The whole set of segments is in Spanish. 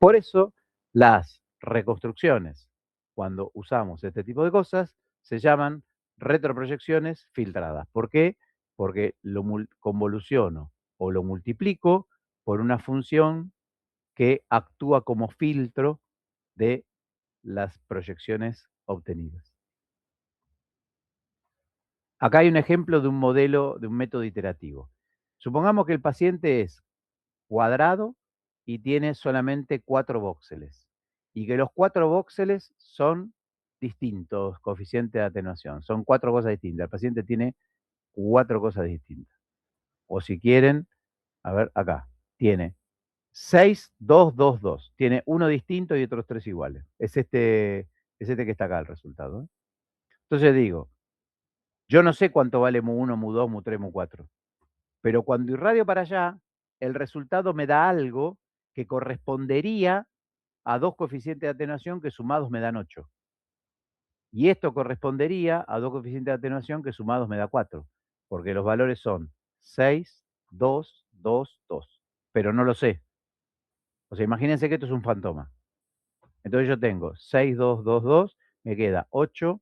Por eso, las reconstrucciones, cuando usamos este tipo de cosas, se llaman retroproyecciones filtradas. ¿Por qué? Porque lo convoluciono o lo multiplico por una función que actúa como filtro de las proyecciones obtenidas. Acá hay un ejemplo de un modelo, de un método iterativo. Supongamos que el paciente es cuadrado y tiene solamente 4 voxeles, y que los 4 voxeles son distintos, coeficiente de atenuación, son 4 cosas distintas. El paciente tiene 4 cosas distintas. O si quieren, a ver, acá, tiene 6, 2, 2, 2. Tiene uno distinto y otros 3 iguales. Es este que está acá el resultado, ¿eh? Entonces digo, yo no sé cuánto vale mu1, mu2, mu3, mu4, pero cuando irradio para allá, el resultado me da algo que correspondería a 2 coeficientes de atenuación que sumados me dan 8. Y esto correspondería a 2 coeficientes de atenuación que sumados me da 4, porque los valores son 6, 2, 2, 2, pero no lo sé. O sea, imagínense que esto es un fantoma. Entonces yo tengo 6, 2, 2, 2, me queda 8,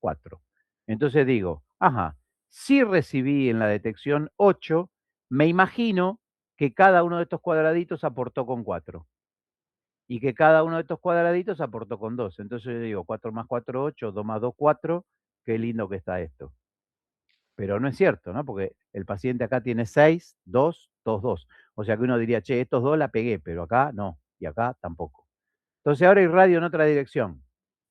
4. Entonces digo, ajá, si recibí en la detección 8, me imagino que cada uno de estos cuadraditos aportó con 4. Y que cada uno de estos cuadraditos aportó con 2. Entonces yo digo, 4 más 4, 8, 2 más 2, 4. Qué lindo que está esto. Pero no es cierto, ¿no? Porque el paciente acá tiene 6, 2, 2, 2. O sea que uno diría, che, estos dos la pegué, pero acá no, y acá tampoco. Entonces ahora irradio en otra dirección.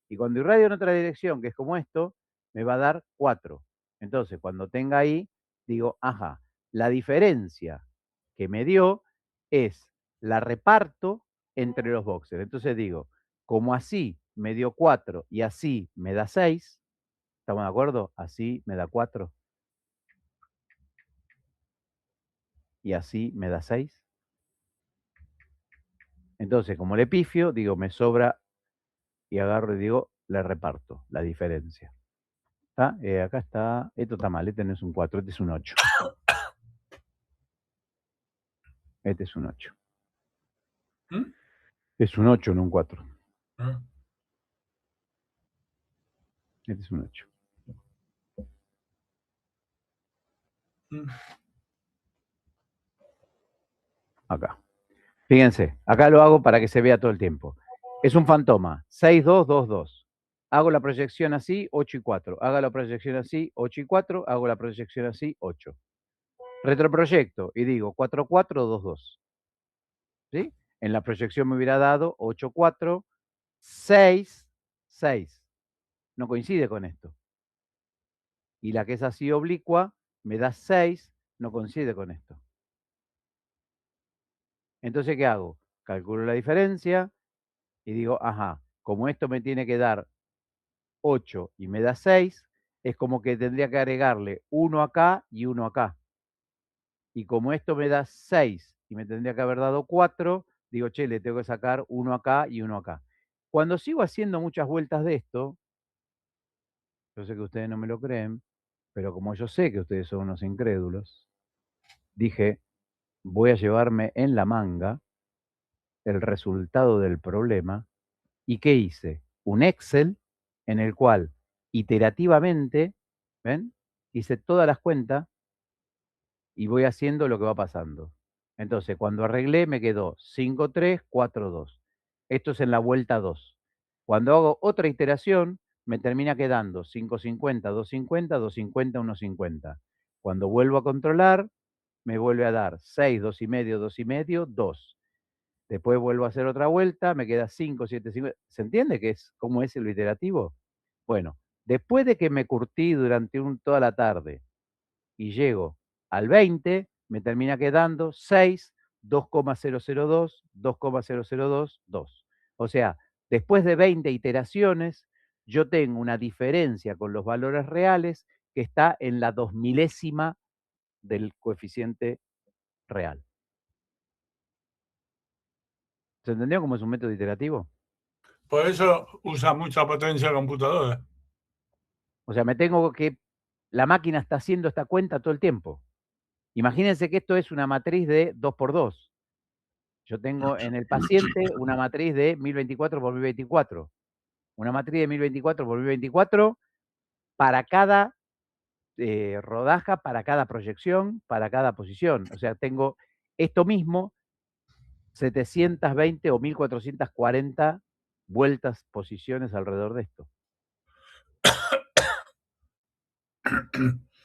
Y cuando irradio en otra dirección, que es como esto, me va a dar 4. Entonces, cuando tenga ahí, digo, ajá, la diferencia que me dio es, la reparto entre los boxes. Entonces digo, como así me dio 4 y así me da 6, ¿estamos de acuerdo? Así me da 4 y así me da 6. Entonces, como le pifio, digo, me sobra y agarro y digo, le reparto la diferencia. ¿Está? Acá está, esto está mal, este no es un 4, este es un 8. Este es un 8. Es un 8, no un 4. Este es un 8. Acá. Fíjense, acá lo hago para que se vea todo el tiempo. Es un fantoma, 6, 2, 2, 2. Hago la proyección así, 8 y 4. Hago la proyección así, 8 y 4. Hago la proyección así, 8. Retroproyecto y digo 4, 4, 2, 2. ¿Sí? En la proyección me hubiera dado 8, 4, 6, 6. No coincide con esto. Y la que es así oblicua me da 6, no coincide con esto. Entonces, ¿qué hago? Calculo la diferencia y digo, ajá, como esto me tiene que dar 8 y me da 6, es como que tendría que agregarle 1 acá y 1 acá. Y como esto me da 6 y me tendría que haber dado 4, digo, che, le tengo que sacar 1 acá y 1 acá. Cuando sigo haciendo muchas vueltas de esto, yo sé que ustedes no me lo creen, pero como yo sé que ustedes son unos incrédulos, dije, voy a llevarme en la manga el resultado del problema. ¿Y qué hice? Un Excel en el cual iterativamente, ¿ven? Hice todas las cuentas y voy haciendo lo que va pasando. Entonces, cuando arreglé me quedó 5, 3, 4, 2. Esto es en la vuelta 2. Cuando hago otra iteración, me termina quedando 550, 250, 250, 150. Cuando vuelvo a controlar, me vuelve a dar 6, 2,5, 2,5, 2. Después vuelvo a hacer otra vuelta, me queda 5, 7, 5. ¿Se entiende que es cómo es el iterativo? Bueno, después de que me curtí durante toda la tarde y llego al 20, me termina quedando 6, 2,002, 2,002, 2. O sea, después de 20 iteraciones, yo tengo una diferencia con los valores reales que está en la 2.000ª del coeficiente real. ¿Se entendió cómo es un método iterativo? Por eso usa mucha potencia computadora. O sea, la máquina está haciendo esta cuenta todo el tiempo. Imagínense que esto es una matriz de 2 por 2. Yo tengo en el paciente una matriz de 1024 por 1024. Una matriz de 1024 por 1024 para cada rodaja, para cada proyección, para cada posición. O sea, tengo esto mismo, 720 o 1440 vueltas, posiciones alrededor de esto.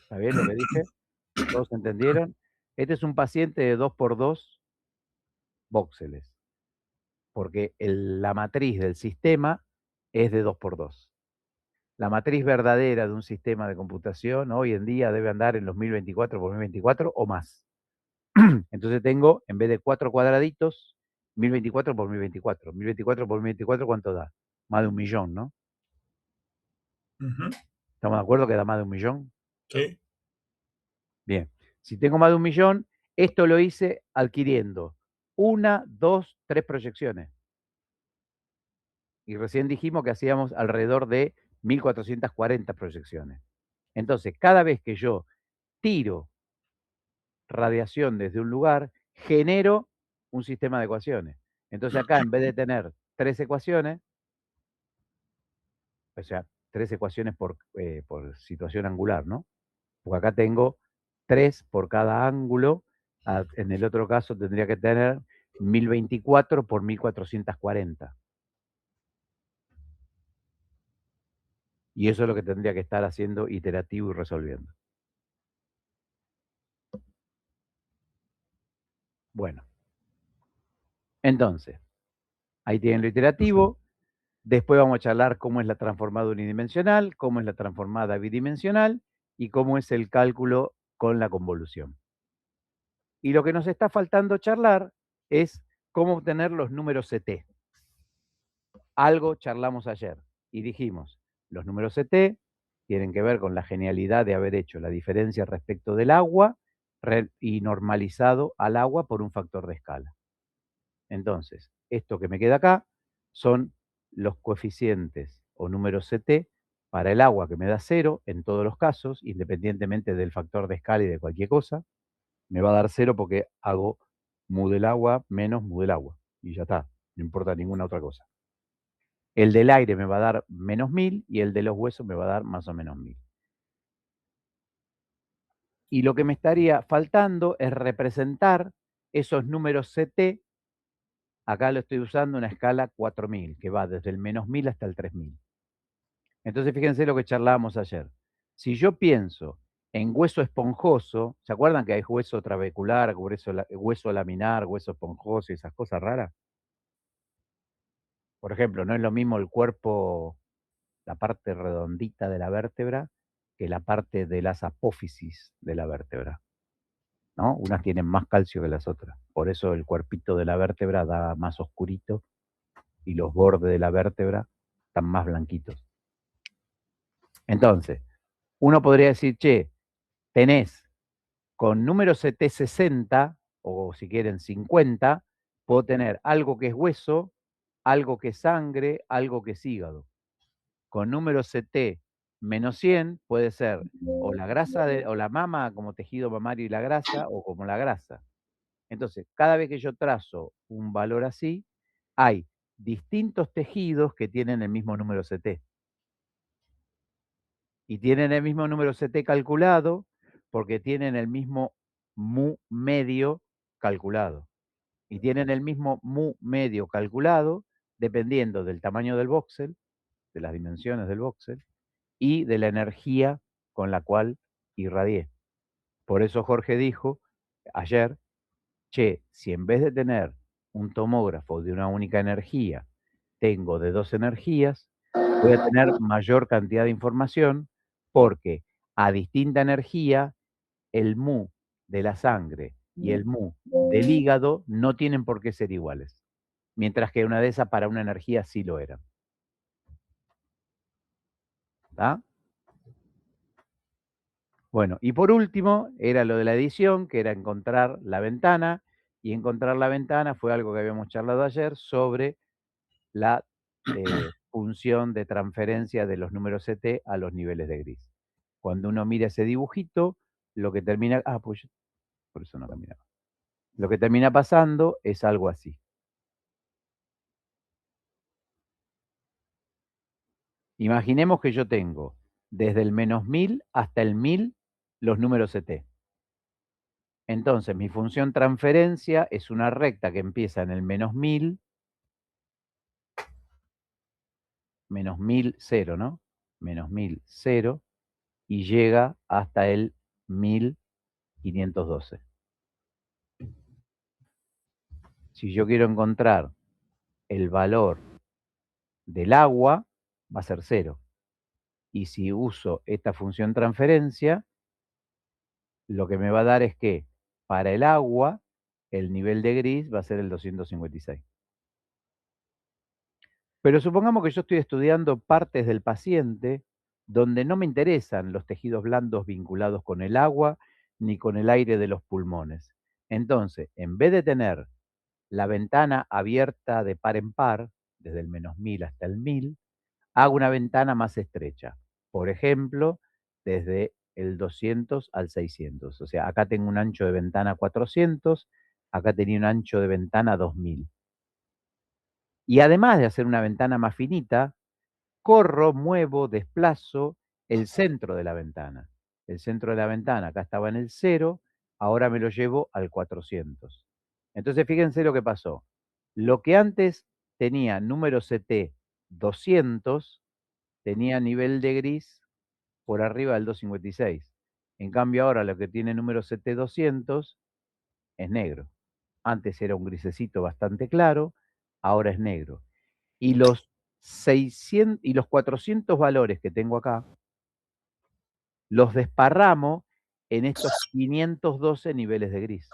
¿Está bien lo que dije? ¿Todos entendieron? Este es un paciente de 2x2 voxeles, porque la matriz del sistema es de 2x2. La matriz verdadera de un sistema de computación hoy en día debe andar en los 1024 por 1024 o más. Entonces tengo, en vez de 4 cuadraditos, 1024 por 1024. 1024 por 1024, ¿cuánto da? Más de 1.000.000, ¿no? ¿Estamos de acuerdo que da más de 1.000.000? Sí. Bien. Si tengo más de 1.000.000, esto lo hice adquiriendo 1, 2, 3 proyecciones. Y recién dijimos que hacíamos alrededor de 1440 proyecciones. Entonces, cada vez que yo tiro radiación desde un lugar, genero un sistema de ecuaciones. Entonces acá, en vez de tener 3 ecuaciones, o sea, 3 ecuaciones por situación angular, ¿no? Porque acá tengo 3 por cada ángulo. En el otro caso tendría que tener 1024 por 1440. Y eso es lo que tendría que estar haciendo iterativo y resolviendo. Bueno. Entonces, ahí tienen lo iterativo. Después vamos a charlar cómo es la transformada unidimensional, cómo es la transformada bidimensional y cómo es el cálculo con la convolución. Y lo que nos está faltando charlar es cómo obtener los números CT. Algo charlamos ayer y dijimos, los números CT tienen que ver con la genialidad de haber hecho la diferencia respecto del agua y normalizado al agua por un factor de escala. Entonces, esto que me queda acá son los coeficientes o números CT para el agua, que me da 0 en todos los casos, independientemente del factor de escala y de cualquier cosa. Me va a dar 0 porque hago mu del agua menos mu del agua. Y ya está, no importa ninguna otra cosa. El del aire me va a dar menos 1000 y el de los huesos me va a dar más o menos 1000. Y lo que me estaría faltando es representar esos números CT. Acá lo estoy usando una escala 4000, que va desde el menos 1000 hasta el 3000. Entonces, fíjense lo que charlábamos ayer. Si yo pienso en hueso esponjoso, ¿se acuerdan que hay hueso trabecular, hueso laminar, hueso esponjoso y esas cosas raras? Por ejemplo, no es lo mismo el cuerpo, la parte redondita de la vértebra, que la parte de las apófisis de la vértebra, ¿no? Unas tienen más calcio que las otras. Por eso el cuerpito de la vértebra da más oscurito y los bordes de la vértebra están más blanquitos. Entonces, uno podría decir, che, tenés con número CT 60, o si quieren 50, puedo tener algo que es hueso, algo que es sangre, algo que es hígado. Con número CT menos 100 puede ser o la grasa o la mama como tejido mamario y la grasa, o como la grasa. Entonces, cada vez que yo trazo un valor así, hay distintos tejidos que tienen el mismo número CT. Y tienen el mismo número CT calculado porque tienen el mismo mu medio calculado. Y tienen el mismo mu medio calculado dependiendo del tamaño del voxel, de las dimensiones del voxel, y de la energía con la cual irradié. Por eso Jorge dijo ayer, che, si en vez de tener un tomógrafo de una única energía, tengo de 2 energías, voy a tener mayor cantidad de información porque a distinta energía, el mu de la sangre y el mu del hígado no tienen por qué ser iguales, mientras que una de esas para una energía sí lo eran. ¿Está? Bueno, y por último, era lo de la edición, que era encontrar la ventana, y encontrar la ventana fue algo que habíamos charlado ayer sobre la función de transferencia de los números CT a los niveles de gris. Cuando uno mira ese dibujito, lo que termina... Ah, pues por eso no caminaba. Lo que termina pasando es algo así. Imaginemos que yo tengo desde el -1000 hasta el 1000 los números CT. Entonces, mi función transferencia es una recta que empieza en el -1000, -1000, 0, ¿no? -1000, 0, y llega hasta el 1512. Si yo quiero encontrar el valor del agua, va a ser 0. Y si uso esta función transferencia, lo que me va a dar es que para el agua, el nivel de gris va a ser el 256. Pero supongamos que yo estoy estudiando partes del paciente donde no me interesan los tejidos blandos vinculados con el agua ni con el aire de los pulmones. Entonces, en vez de tener la ventana abierta de par en par, desde el -1000 hasta el 1000, hago una ventana más estrecha. Por ejemplo, desde el 200 al 600. O sea, acá tengo un ancho de ventana 400, acá tenía un ancho de ventana 2000. Y además de hacer una ventana más finita, corro, muevo, desplazo el centro de la ventana. El centro de la ventana acá estaba en el 0, ahora me lo llevo al 400. Entonces, fíjense lo que pasó. Lo que antes tenía número CT 200, tenía nivel de gris por arriba del 256. En cambio, ahora lo que tiene número CT 200 es negro. Antes era un grisecito bastante claro, ahora es negro. Y los 600 y los 400 valores que tengo acá, los desparramo en estos 512 niveles de gris.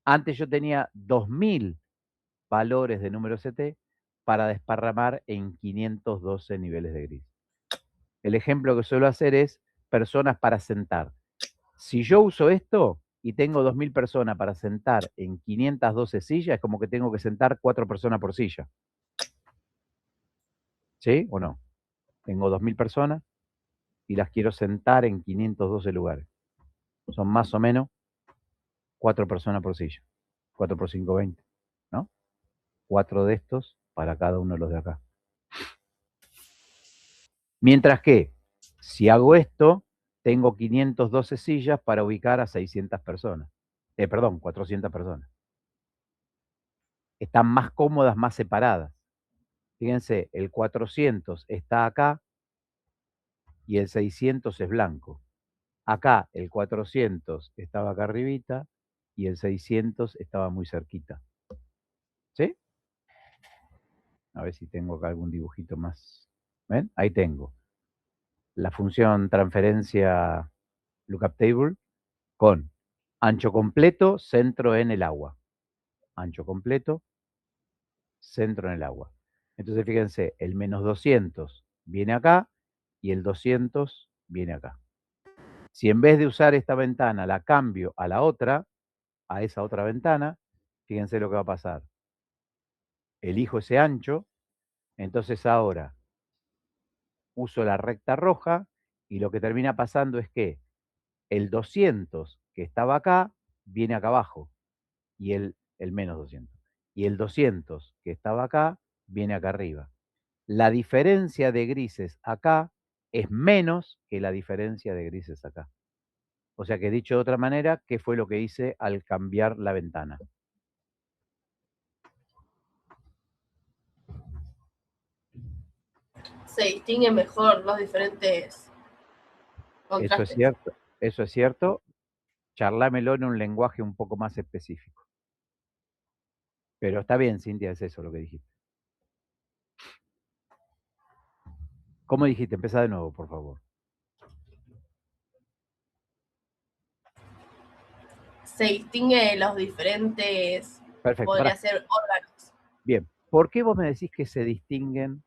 Antes yo tenía 2000 valores de número CT para desparramar en 512 niveles de gris. El ejemplo que suelo hacer es personas para sentar. Si yo uso esto y tengo 2000 personas para sentar en 512 sillas, es como que tengo que sentar 4 personas por silla. ¿Sí o no? Tengo 2000 personas y las quiero sentar en 512 lugares. Son más o menos 4 personas por silla. 4 por 5, 20, ¿no? 4 de estos para cada uno de los de acá. Mientras que, si hago esto, tengo 512 sillas para ubicar a 600 personas. Perdón, 400 personas. Están más cómodas, más separadas. Fíjense, el 400 está acá y el 600 es blanco. Acá el 400 estaba acá arribita y el 600 estaba muy cerquita. ¿Sí? A ver si tengo acá algún dibujito más. ¿Ven? Ahí tengo la función transferencia lookup table con ancho completo, centro en el agua. Ancho completo, centro en el agua. Entonces fíjense, el -200 viene acá y el 200 viene acá. Si en vez de usar esta ventana la cambio a la otra, a esa otra ventana, fíjense lo que va a pasar. Elijo ese ancho, entonces ahora uso la recta roja y lo que termina pasando es que el 200 que estaba acá viene acá abajo y el -200. Y el 200 que estaba acá viene acá arriba. La diferencia de grises acá es menos que la diferencia de grises acá. O sea que dicho de otra manera, ¿qué fue lo que hice al cambiar la ventana? Se distinguen mejor los diferentes contrastes. Eso es cierto, eso es cierto. Charlámelo en un lenguaje un poco más específico. Pero está bien, Cintia, es eso lo que dijiste. ¿Cómo dijiste? Empezá de nuevo, por favor. Se distingue los diferentes, Perfecto. podría ser órganos. Bien, ¿por qué vos me decís que se distinguen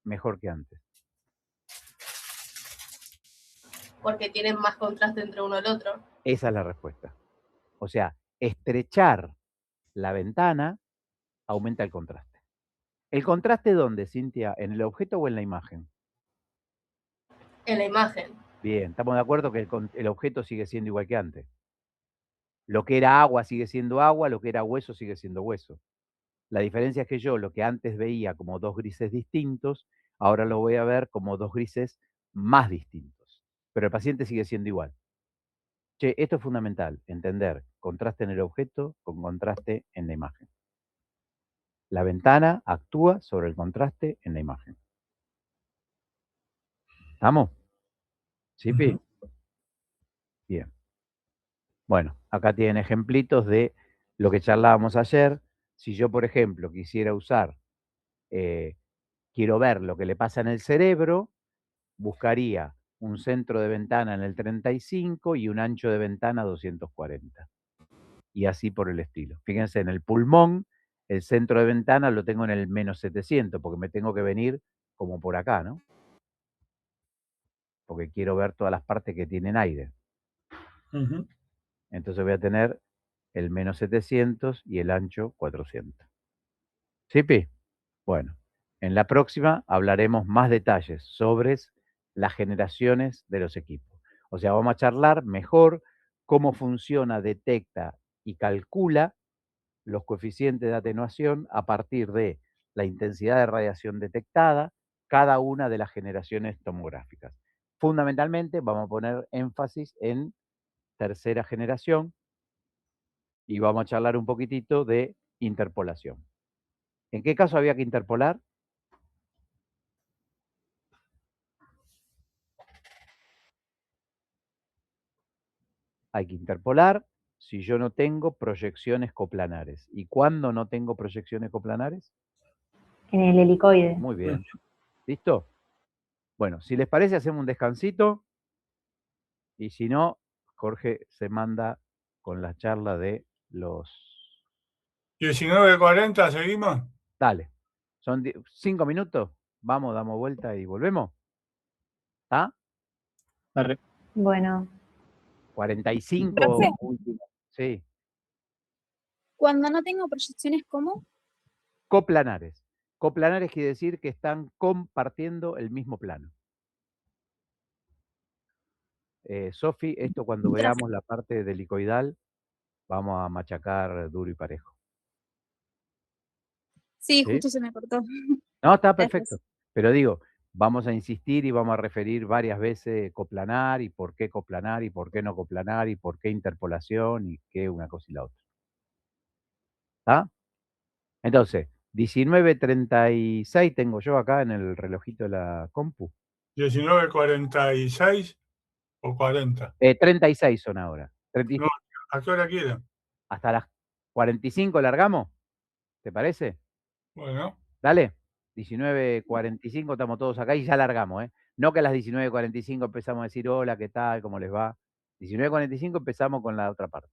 mejor que antes? Porque tienen más contraste entre uno y el otro. Esa es la respuesta. O sea, estrechar la ventana aumenta el contraste. ¿El contraste dónde, Cintia? ¿En el objeto o en la imagen? En la imagen. Bien, estamos de acuerdo que el objeto sigue siendo igual que antes. Lo que era agua sigue siendo agua, lo que era hueso sigue siendo hueso. La diferencia es que yo lo que antes veía como 2 grises distintos, ahora lo voy a ver como 2 grises más distintos, pero el paciente sigue siendo igual. Che, esto es fundamental, entender contraste en el objeto con contraste en la imagen. La ventana actúa sobre el contraste en la imagen. ¿Estamos? ¿Sí, Pi? Bien. Bueno, acá tienen ejemplitos de lo que charlábamos ayer. Si yo, por ejemplo, quisiera usar, quiero ver lo que le pasa en el cerebro, buscaría un centro de ventana en el 35 y un ancho de ventana 240. Y así por el estilo. Fíjense, en el pulmón, el centro de ventana lo tengo en el -700, porque me tengo que venir como por acá, ¿no? Porque quiero ver todas las partes que tienen aire. Entonces voy a tener el -700 y el ancho 400. ¿Sí, Pi? Bueno, en la próxima hablaremos más detalles sobre las generaciones de los equipos. O sea, vamos a charlar mejor cómo funciona, detecta y calcula los coeficientes de atenuación a partir de la intensidad de radiación detectada, cada una de las generaciones tomográficas. Fundamentalmente vamos a poner énfasis en tercera generación y vamos a charlar un poquitito de interpolación. ¿En qué caso había que interpolar? Hay que interpolar si yo no tengo proyecciones coplanares. ¿Y cuándo no tengo proyecciones coplanares? En el helicoide. Muy bien. ¿Listo? Bueno, si les parece, hacemos un descansito. Y si no, Jorge se manda con la charla de los... 19:40, ¿seguimos? Dale. Son 5 minutos. Vamos, damos vuelta y volvemos. ¿Está? Bueno, 45 Profe. último. Sí. Cuando no tengo proyecciones, ¿cómo? Coplanares. Coplanares quiere decir que están compartiendo el mismo plano. Sofi, esto cuando veamos la parte del helicoidal, vamos a machacar duro y parejo. Sí, ¿Sí? justo se me cortó. No, está Gracias. perfecto. Pero digo, vamos a insistir y vamos a referir varias veces coplanar y por qué coplanar y por qué no coplanar y por qué interpolación y qué una cosa y la otra. ¿Está? Entonces, 19:36 tengo yo acá en el relojito de la compu. 19:46 o 40. 36 son ahora. No, ¿a qué hora quieren? Hasta las 45 largamos, ¿te parece? Bueno, Dale. 19:45 estamos todos acá y ya largamos, ¿eh? No que a las 19:45 empezamos a decir hola, ¿qué tal? ¿Cómo les va? 19:45 empezamos con la otra parte.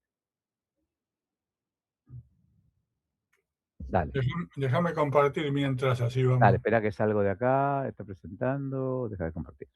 Dale, déjame compartir mientras, así vamos. dale, espera que salgo de acá, está presentando, deja de compartir.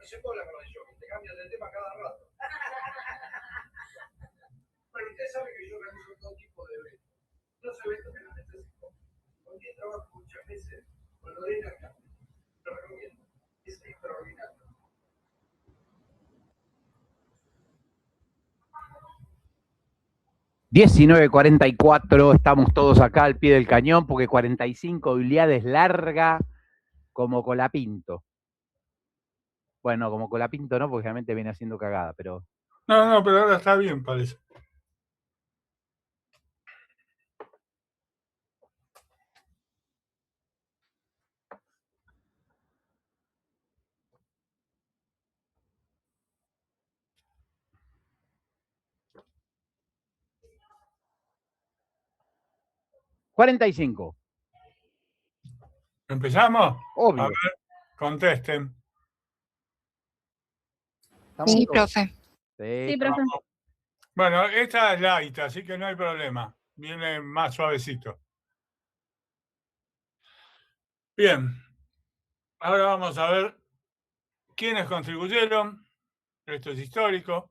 No se puede hablar con el jockey, te cambias de tema cada rato. Bueno, usted sabe que yo realizo todo tipo de eventos. Los eventos que no necesito. Con quien trabajo muchas veces con Lorena Campos. Lo recomiendo. Es extraordinario. ...19:44, estamos todos acá al pie del cañón, porque 45 Iliad es larga como Colapinto. Bueno, como Colapinto no, porque realmente viene haciendo cagada, pero... No, pero ahora está bien, parece. ...45. ¿Empezamos? Obvio. A ver, contesten. ¿Estamos Sí, todos? profe. Sí, profe. Bueno, esta es light, así que no hay problema. Viene más suavecito. Bien. Ahora vamos a ver quiénes contribuyeron. Esto es histórico.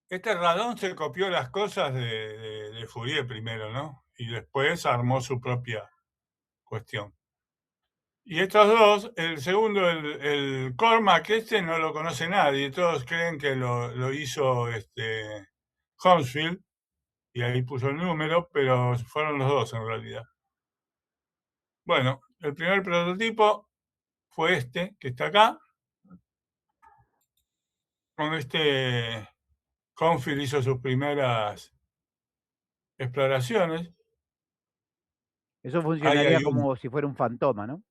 Este Radón se copió las cosas de Fourier primero, ¿no? Y después armó su propia cuestión. Y estos dos, el segundo, el Cormac, no lo conoce nadie, todos creen que lo hizo Hounsfield, y ahí puso el número, pero fueron los dos en realidad. Bueno, el primer prototipo fue este, que está acá. Con Hounsfield hizo sus primeras exploraciones. Eso Ahí funcionaría hay como si fuera un fantoma, ¿no?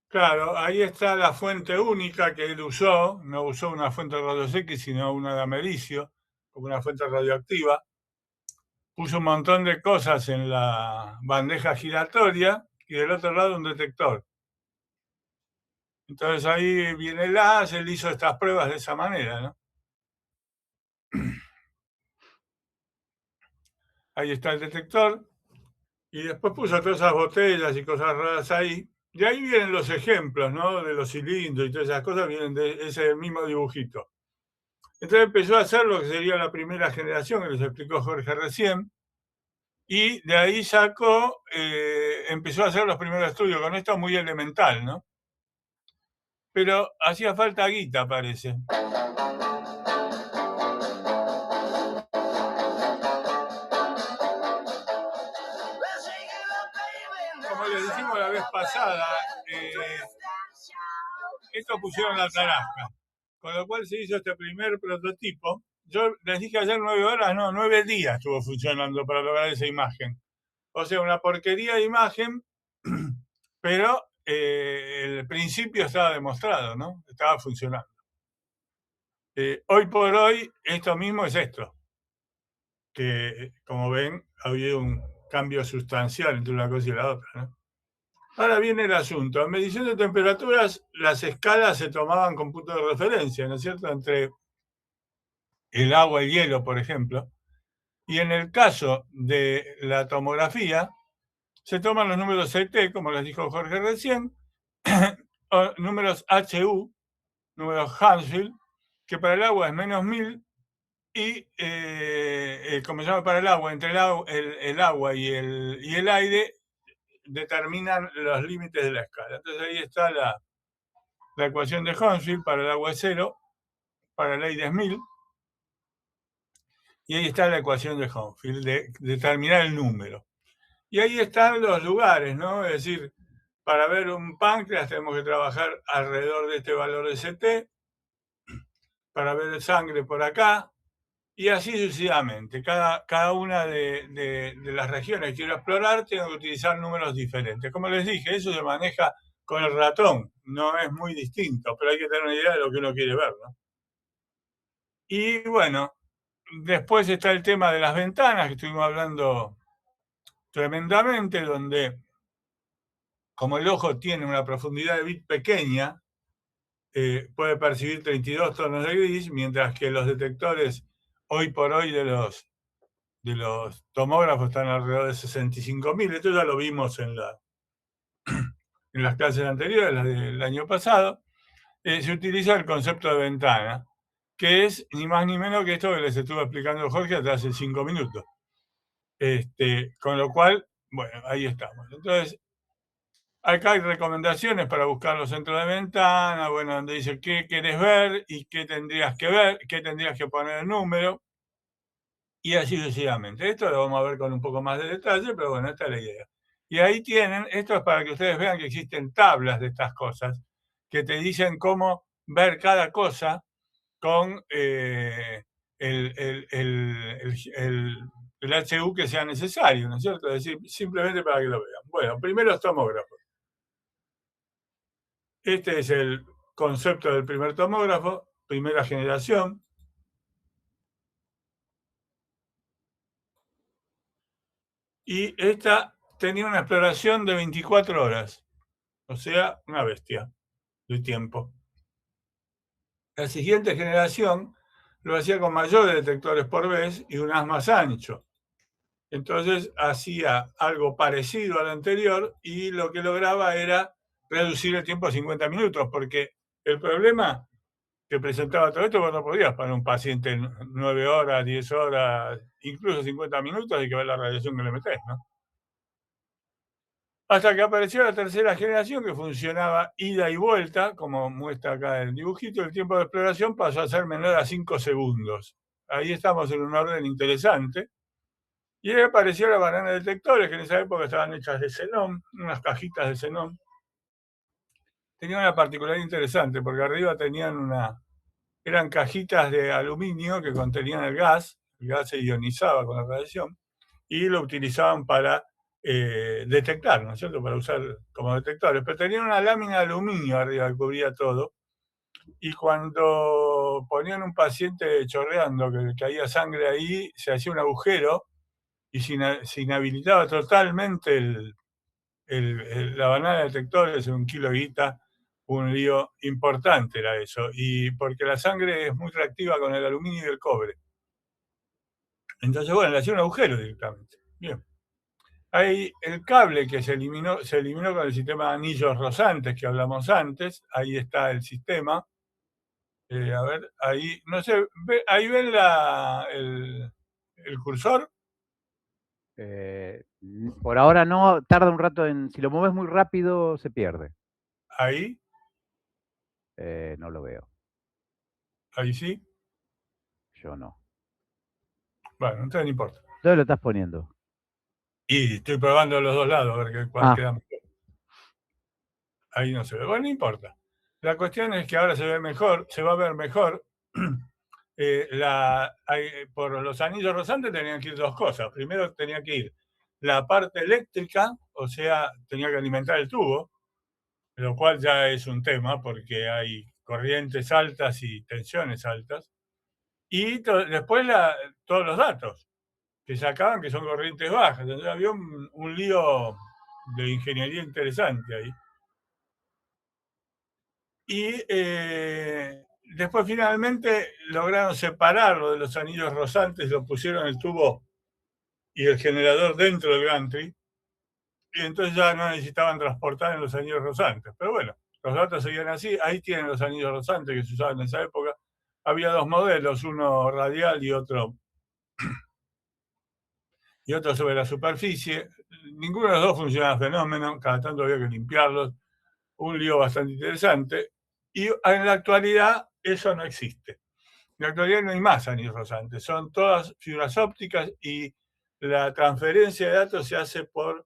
Claro, ahí está la fuente única que él usó. No usó una fuente de rayos X, sino una de americio, como una fuente radioactiva. Puso un montón de cosas en la bandeja giratoria y del otro lado un detector. Entonces ahí viene el as, él hizo estas pruebas de esa manera, ¿no? Ahí está el detector. Y después puso todas esas botellas y cosas raras ahí. Y ahí vienen los ejemplos, ¿no? De los cilindros y todas esas cosas vienen de ese mismo dibujito. Entonces empezó a hacer lo que sería la primera generación, que les explicó Jorge recién, y de ahí sacó, empezó a hacer los primeros estudios con esto muy elemental, ¿no? Pero hacía falta guita, parece. Como les dijimos la vez pasada, esto pusieron la tarasca, con lo cual se hizo este primer prototipo. Yo les dije ayer 9 horas, no, 9 días estuvo funcionando para lograr esa imagen. O sea, una porquería de imagen, pero el principio estaba demostrado, ¿no? Estaba funcionando. Hoy por hoy, esto mismo es esto, que como ven, ha habido un cambio sustancial entre una cosa y la otra, ¿no? Ahora viene el asunto. En medición de temperaturas, las escalas se tomaban con punto de referencia, ¿no es cierto?, entre el agua y el hielo, por ejemplo. Y en el caso de la tomografía, se toman los números CT, como les dijo Jorge recién, o números HU, números Hounsfield, que para el agua es -1000, y como se llama para el agua, entre el agua y el aire, determinan los límites de la escala. Entonces ahí está la ecuación de Hounsfield: para el agua es 0, para el aire es 1000, y ahí está la ecuación de Hounsfield, de determinar el número. Y ahí están los lugares, ¿no? Es decir, para ver un páncreas tenemos que trabajar alrededor de este valor de CT, para ver sangre por acá, y así sucesivamente. Cada una de las regiones que quiero explorar tengo que utilizar números diferentes. Como les dije, eso se maneja con el ratón, no es muy distinto, pero hay que tener una idea de lo que uno quiere ver, ¿no? Y bueno, después está el tema de las ventanas, que estuvimos hablando tremendamente, donde como el ojo tiene una profundidad de bit pequeña, puede percibir 32 tonos de gris, mientras que los detectores hoy por hoy de los tomógrafos están alrededor de 65.000. Esto ya lo vimos en las clases anteriores, las del año pasado. Se utiliza el concepto de ventana, que es ni más ni menos que esto que les estuve explicando Jorge hasta hace 5 minutos. Con lo cual, bueno, ahí estamos. Entonces, acá hay recomendaciones para buscar los centros de ventana, bueno, donde dice qué querés ver y qué tendrías que ver, qué tendrías que poner el número, y así sucesivamente. Esto lo vamos a ver con un poco más de detalle, pero bueno, esta es la idea. Y ahí tienen, esto es para que ustedes vean que existen tablas de estas cosas, que te dicen cómo ver cada cosa con el HU que sea necesario, ¿no es cierto? Es decir, simplemente para que lo vean. Bueno, primero los tomógrafos. Este es el concepto del primer tomógrafo, primera generación. Y esta tenía una exploración de 24 horas, o sea, una bestia de tiempo. La siguiente generación lo hacía con mayores detectores por vez y un haz más ancho. Entonces hacía algo parecido al anterior y lo que lograba era reducir el tiempo a 50 minutos, porque el problema que presentaba todo esto, vos no podías poner un paciente en 9 horas, 10 horas, incluso 50 minutos, hay que ver la radiación que le metés, ¿no? Hasta que apareció la tercera generación que funcionaba ida y vuelta, como muestra acá el dibujito. El tiempo de exploración pasó a ser menor a 5 segundos. Ahí estamos en un orden interesante. Y ahí apareció la banana de detectores, que en esa época estaban hechas de xenón, unas cajitas de xenón. Tenía una particularidad interesante, porque arriba eran cajitas de aluminio que contenían el gas se ionizaba con la radiación, y lo utilizaban para detectar, ¿no es cierto?, para usar como detectores, pero tenían una lámina de aluminio arriba que cubría todo, y cuando ponían un paciente chorreando, que caía sangre ahí, se hacía un agujero y se inhabilitaba totalmente la banana de detectores en 1 kilo de guita. Un lío importante era eso, y porque la sangre es muy reactiva con el aluminio y el cobre. Entonces, bueno, le hacía un agujero directamente. Bien. Ahí el cable que se eliminó con el sistema de anillos rosantes que hablamos antes. Ahí está el sistema. A ver, ahí, no sé, ahí ven el cursor. Por ahora no, tarda un rato si lo mueves muy rápido se pierde. Ahí, No lo veo, ahí sí. yo no. Bueno, entonces no importa. ¿Dónde lo estás poniendo? Y estoy probando los dos lados, a ver cuál queda mejor. Ahí no se ve. Bueno, no importa. La cuestión es que ahora se ve mejor, se va a ver mejor. Por los anillos rosantes tenían que ir 2 cosas. Primero tenía que ir la parte eléctrica, o sea, tenía que alimentar el tubo, lo cual ya es un tema porque hay corrientes altas y tensiones altas. Y después todos los datos que sacaban, que son corrientes bajas. Entonces había un lío de ingeniería interesante ahí. Y después finalmente lograron separarlo de los anillos rosantes, lo pusieron el tubo y el generador dentro del gantry, y entonces ya no necesitaban transportar en los anillos rosantes. Pero bueno, los datos seguían así. Ahí tienen los anillos rosantes que se usaban en esa época. Había 2 modelos, uno radial y otro sobre la superficie. Ninguno de los dos funcionaba fenómeno, cada tanto había que limpiarlos. Un lío bastante interesante. Y en la actualidad eso no existe. En la actualidad no hay más anillos rosantes, son todas fibras ópticas y la transferencia de datos se hace por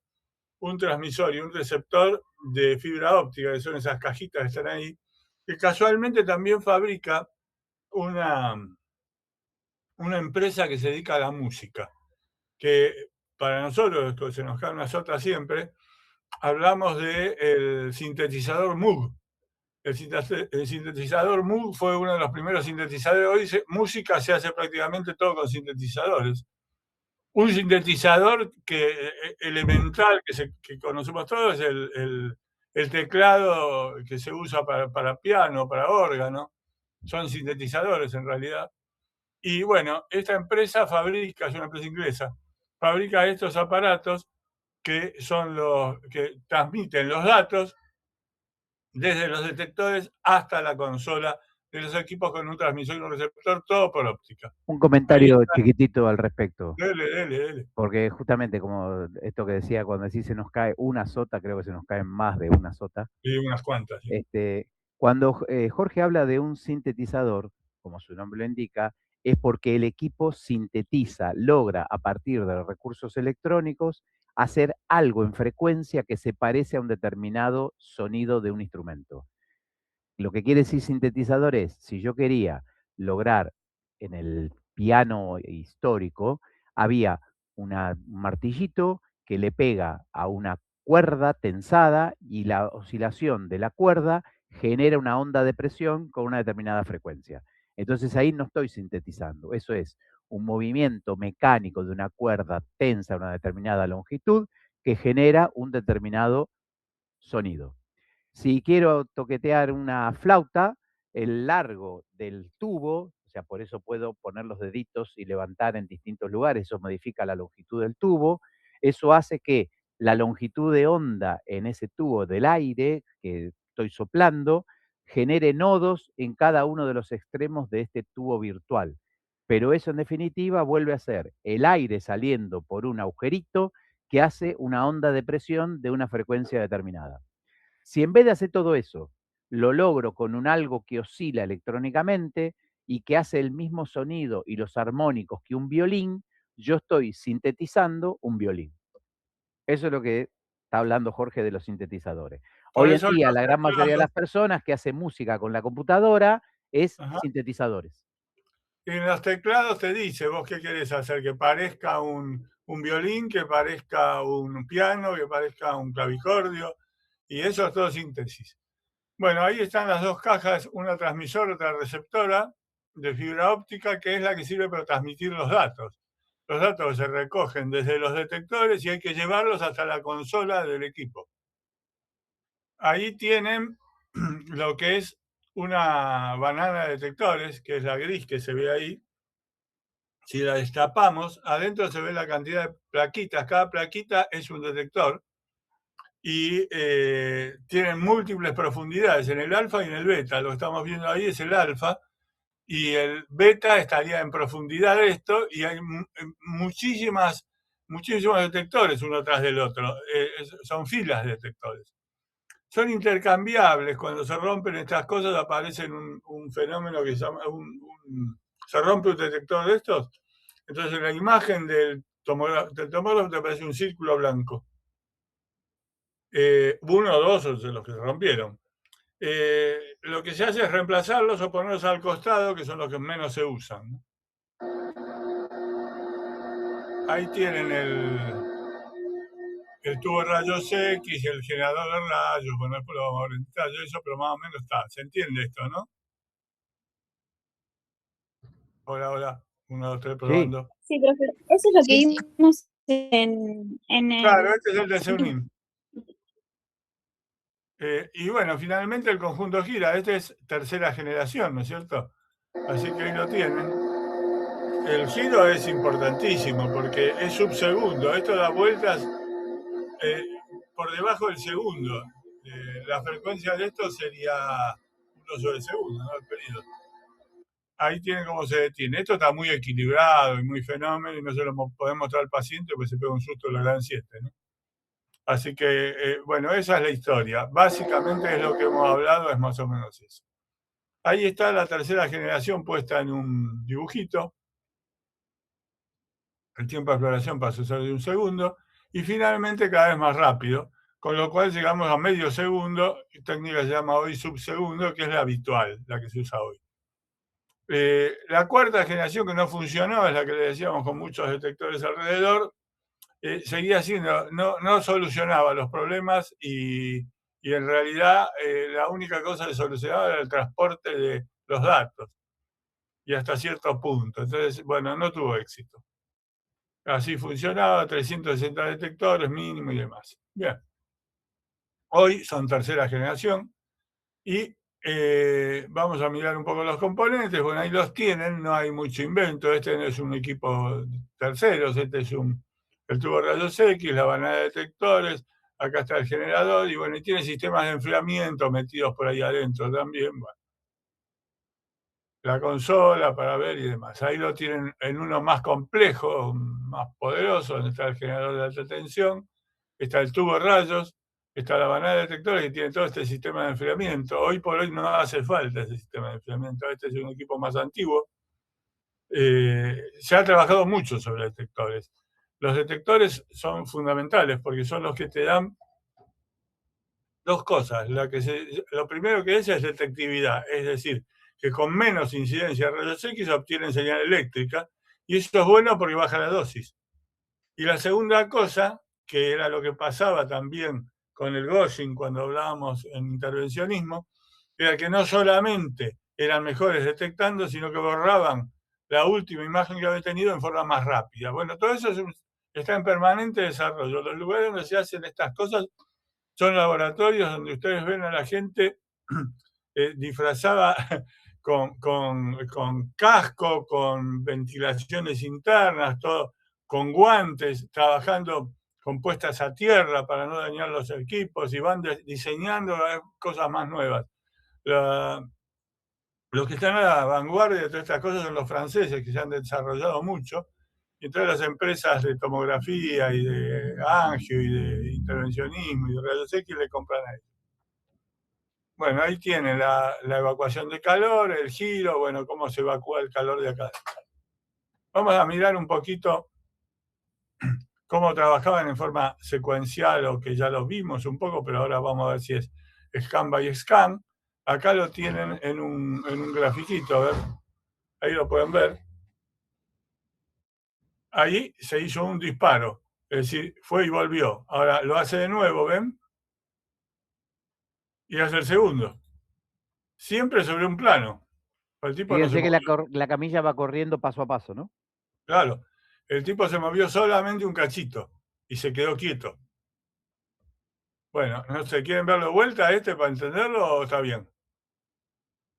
un transmisor y un receptor de fibra óptica, que son esas cajitas que están ahí, que casualmente también fabrica una empresa que se dedica a la música, que para nosotros, que se nos cae una sota siempre, hablamos del sintetizador Moog. El sintetizador Moog fue uno de los primeros sintetizadores. Hoy música se hace prácticamente todo con sintetizadores. Un sintetizador elemental que conocemos todos es el teclado que se usa para piano, para órgano. Son sintetizadores en realidad. Y bueno, esta empresa fabrica, es una empresa inglesa, fabrica estos aparatos que son los que transmiten los datos desde los detectores hasta la consola de los equipos con un transmisor y un receptor, todo por óptica. Un comentario chiquitito al respecto. Dele. Porque justamente como esto que decía, cuando decís se nos cae una sota, creo que se nos caen más de una sota. Sí, unas cuantas. Sí. Cuando Jorge habla de un sintetizador, como su nombre lo indica, es porque el equipo sintetiza, logra a partir de los recursos electrónicos hacer algo en frecuencia que se parece a un determinado sonido de un instrumento. Lo que quiere decir sintetizador es, si yo quería lograr en el piano histórico, había un martillito que le pega a una cuerda tensada y la oscilación de la cuerda genera una onda de presión con una determinada frecuencia. Entonces ahí no estoy sintetizando, eso es un movimiento mecánico de una cuerda tensa a una determinada longitud que genera un determinado sonido. Si quiero toquetear una flauta, el largo del tubo, o sea, por eso puedo poner los deditos y levantar en distintos lugares, eso modifica la longitud del tubo, eso hace que la longitud de onda en ese tubo del aire que estoy soplando genere nodos en cada uno de los extremos de este tubo virtual. Pero eso en definitiva vuelve a ser el aire saliendo por un agujerito que hace una onda de presión de una frecuencia determinada. Si en vez de hacer todo eso, lo logro con un algo que oscila electrónicamente y que hace el mismo sonido y los armónicos que un violín, yo estoy sintetizando un violín. Eso es lo que está hablando Jorge de los sintetizadores. Por Hoy en eso día, los la gran mayoría de teclados, las personas que hacen música con la computadora es ajá, sintetizadores. y en los teclados te dice, vos qué querés hacer, que parezca un violín, que parezca un piano, que parezca un clavicordio, y eso es todo síntesis. Bueno, ahí están las dos cajas, una transmisora, otra receptora de fibra óptica, que es la que sirve para transmitir los datos. Los datos se recogen desde los detectores y hay que llevarlos hasta la consola del equipo. Ahí tienen lo que es una banana de detectores, que es la gris que se ve ahí. Si la destapamos, adentro se ve la cantidad de plaquitas. Cada plaquita es un detector y tienen múltiples profundidades en el alfa y en el beta. Lo que estamos viendo ahí es el alfa y el beta estaría en profundidad de esto y hay muchísimos detectores uno tras del otro. Son filas de detectores. Son intercambiables. Cuando se rompen estas cosas aparece un fenómeno que se llama se rompe un detector de estos. Entonces en la imagen del tomógrafo te aparece un círculo blanco. Uno o dos de los que se rompieron. Lo que se hace es reemplazarlos o ponerlos al costado, que son los que menos se usan, ¿no? Ahí tienen el tubo de rayos X, el generador de rayos. Bueno, después lo vamos a ver en detalle eso, pero más o menos está. ¿Se entiende esto, no? Hola, hola. 1, 2, 3, Sí, probando. Sí, profe, eso es lo que Sí, sí. vimos en Claro, el... este es el de Seunim. Y bueno, finalmente el conjunto gira. Este es tercera generación, ¿no es cierto? Así que ahí lo tienen. El giro es importantísimo porque es subsegundo. Esto da vueltas por debajo del segundo. La frecuencia de esto sería 1 sobre segundo, ¿no? El periodo. Ahí tienen cómo se detiene. Esto está muy equilibrado y muy fenómeno y no se lo podemos mostrar al paciente porque se pega un susto en la gran 7, ¿no? Así que, bueno, esa es la historia. Básicamente es lo que hemos hablado, es más o menos eso. Ahí está la tercera generación puesta en un dibujito. El tiempo de exploración pasa a ser de 1 segundo. Y finalmente cada vez más rápido, con lo cual llegamos a medio segundo. Técnica se llama hoy subsegundo, que es la habitual, la que se usa hoy. La cuarta generación que no funcionó, es la que le decíamos con muchos detectores alrededor, seguía siendo, no solucionaba los problemas y en realidad la única cosa que solucionaba era el transporte de los datos y hasta cierto punto. Entonces, bueno, no tuvo éxito. Así funcionaba, 360 detectores mínimo y demás. Bien. Hoy son tercera generación y vamos a mirar un poco los componentes. Bueno, ahí los tienen, no hay mucho invento. Este no es un equipo terceros, este es el tubo de rayos X, la banana de detectores, acá está el generador y bueno, y tiene sistemas de enfriamiento metidos por ahí adentro también. Bueno, la consola para ver y demás. Ahí lo tienen en uno más complejo, más poderoso, donde está el generador de alta tensión, está el tubo de rayos, está la banana de detectores que tiene todo este sistema de enfriamiento. Hoy por hoy no hace falta ese sistema de enfriamiento. Este es un equipo más antiguo. Se ha trabajado mucho sobre detectores. Los detectores son fundamentales porque son los que te dan dos cosas. Lo primero que es detectividad, es decir, que con menos incidencia de rayos X obtienen señal eléctrica y eso es bueno porque baja la dosis. Y la segunda cosa, que era lo que pasaba también con el Gaussian cuando hablábamos en intervencionismo, era que no solamente eran mejores detectando, sino que borraban la última imagen que había tenido en forma más rápida. Bueno, todo eso está en permanente desarrollo. Los lugares donde se hacen estas cosas son laboratorios donde ustedes ven a la gente disfrazada con casco, con ventilaciones internas, todo, con guantes, trabajando con puestas a tierra para no dañar los equipos y van diseñando cosas más nuevas. Los que están a la vanguardia de todas estas cosas son los franceses, que se han desarrollado mucho Y entonces las empresas de tomografía y de angio y de intervencionismo y de rayos X le compran a ellos. Bueno, ahí tiene la evacuación de calor, el giro, bueno, cómo se evacúa el calor de acá. Vamos a mirar un poquito cómo trabajaban en forma secuencial, o que ya los vimos un poco, pero ahora vamos a ver si es scan by scan. Acá lo tienen en un grafiquito, a ver, ahí lo pueden ver. Ahí se hizo un disparo, es decir, fue y volvió. Ahora lo hace de nuevo, ¿ven? Y hace el segundo. Siempre sobre un plano. El tipo no se Fíjense que movió. la camilla va corriendo paso a paso, ¿no? Claro, el tipo se movió solamente un cachito y se quedó quieto. Bueno, no sé, ¿quieren verlo de vuelta a este para entenderlo o está bien?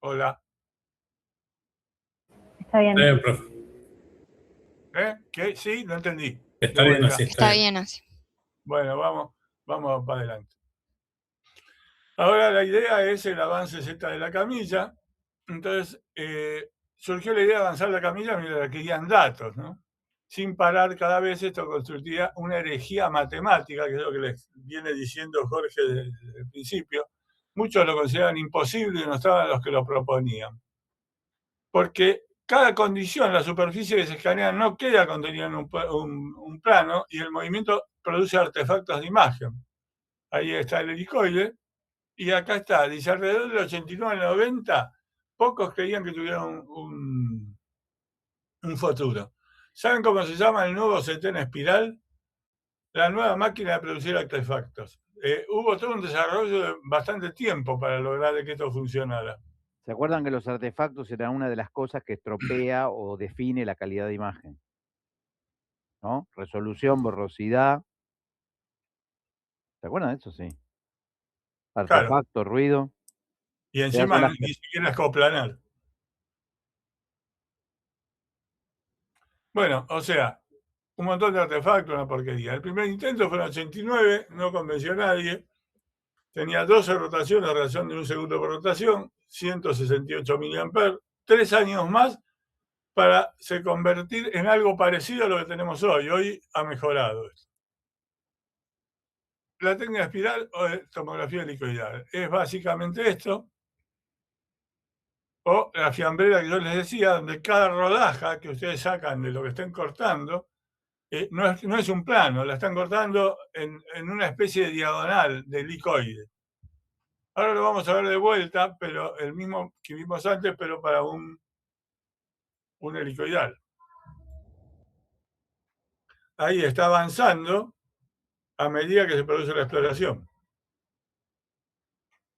Hola. Está bien. Está bien, profe. ¿Qué? Sí, no entendí. Está De bien vuelta. así. Está bien así. Bueno, vamos para adelante. Ahora la idea es el avance Z de la camilla. Entonces, surgió la idea de avanzar la camilla mientras querían datos, ¿no? Sin parar cada vez. Esto constituía una herejía matemática, que es lo que les viene diciendo Jorge desde el principio. Muchos lo consideraban imposible y no estaban los que lo proponían. Porque cada condición, la superficie que se escanea no queda contenida en un plano, y el movimiento produce artefactos de imagen. Ahí está el helicoide, y acá está, dice alrededor del 89 al 90, pocos creían que tuvieran un futuro. ¿Saben cómo se llama el nuevo CT en espiral? La nueva máquina de producir artefactos. Hubo todo un desarrollo de bastante tiempo para lograr que esto funcionara. ¿Se acuerdan que los artefactos eran una de las cosas que estropea o define la calidad de imagen? ¿No? Resolución, borrosidad. ¿Se acuerdan de eso? Sí. Artefacto, ruido. Y Esas son encima las- ni siquiera es coplanar. Bueno, o sea, un montón de artefactos, una porquería. El primer intento fue en el 89, no convenció a nadie. Tenía 12 rotaciones, a razón de un segundo por rotación, 168 mA, 3 años más para se convertir en algo parecido a lo que tenemos hoy. Hoy ha mejorado esto. La técnica espiral o de tomografía helicoidal es básicamente esto, o la fiambrera que yo les decía, donde cada rodaja que ustedes sacan de lo que estén cortando no es un plano, la están cortando en una especie de diagonal de helicoide. Ahora lo vamos a ver de vuelta, pero el mismo que vimos antes, pero para un helicoidal. Ahí está avanzando a medida que se produce la exploración.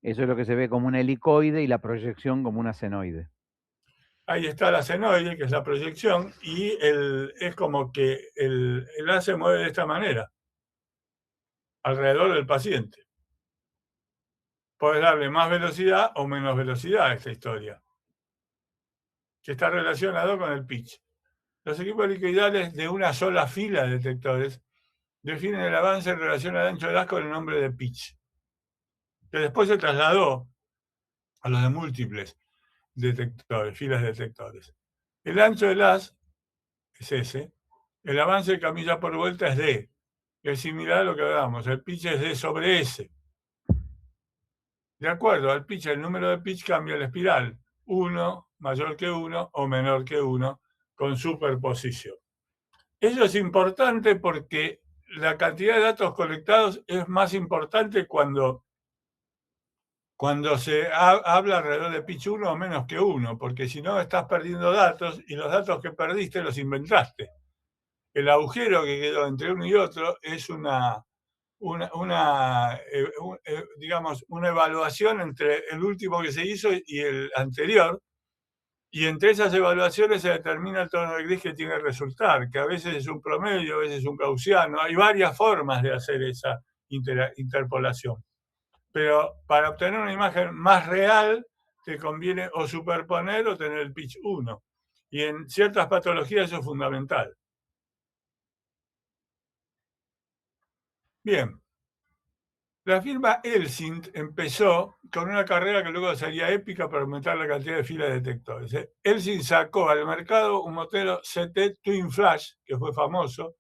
Eso es lo que se ve como un helicoide y la proyección como una senoide. Ahí está la senoide, que es la proyección, y es como que el haz se mueve de esta manera, alrededor del paciente. Puedes darle más velocidad o menos velocidad a esta historia, que está relacionado con el pitch. Los equipos helicoidales de una sola fila de detectores definen el avance en relación al ancho del haz con el nombre de pitch, que después se trasladó a los de múltiples detectores, filas de detectores. El ancho del haz es ese, el avance de camilla por vuelta es D, que es similar a lo que hablamos, el pitch es D sobre S. De acuerdo al pitch, el número de pitch cambia la espiral, 1 mayor que 1 o menor que 1, con superposición. Eso es importante porque la cantidad de datos colectados es más importante cuando se habla alrededor de pitch 1 o menos que 1, porque si no estás perdiendo datos, y los datos que perdiste los inventaste. El agujero que quedó entre uno y otro es digamos, una evaluación entre el último que se hizo y el anterior, y entre esas evaluaciones se determina el tono de gris que tiene que resultar, que a veces es un promedio, a veces es un gaussiano. Hay varias formas de hacer esa interpolación. Pero para obtener una imagen más real, te conviene o superponer o tener el pitch 1. Y en ciertas patologías eso es fundamental. Bien. La firma Elsint empezó con una carrera que luego sería épica para aumentar la cantidad de filas de detectores. Elsint sacó al mercado un modelo CT Twin Flash, que fue famoso,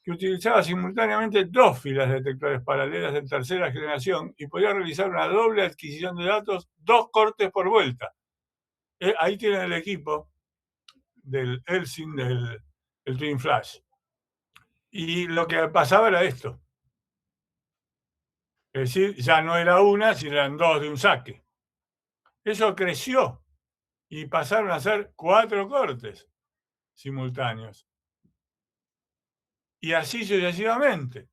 que utilizaba simultáneamente 2 filas de detectores paralelas de tercera generación y podía realizar una doble adquisición de datos, 2 cortes por vuelta. Ahí tienen el equipo del Elsint, del Twin Flash. Y lo que pasaba era esto. Es decir, ya no era una, sino eran 2 de un saque. Eso creció y pasaron a ser 4 cortes simultáneos. Y así sucesivamente.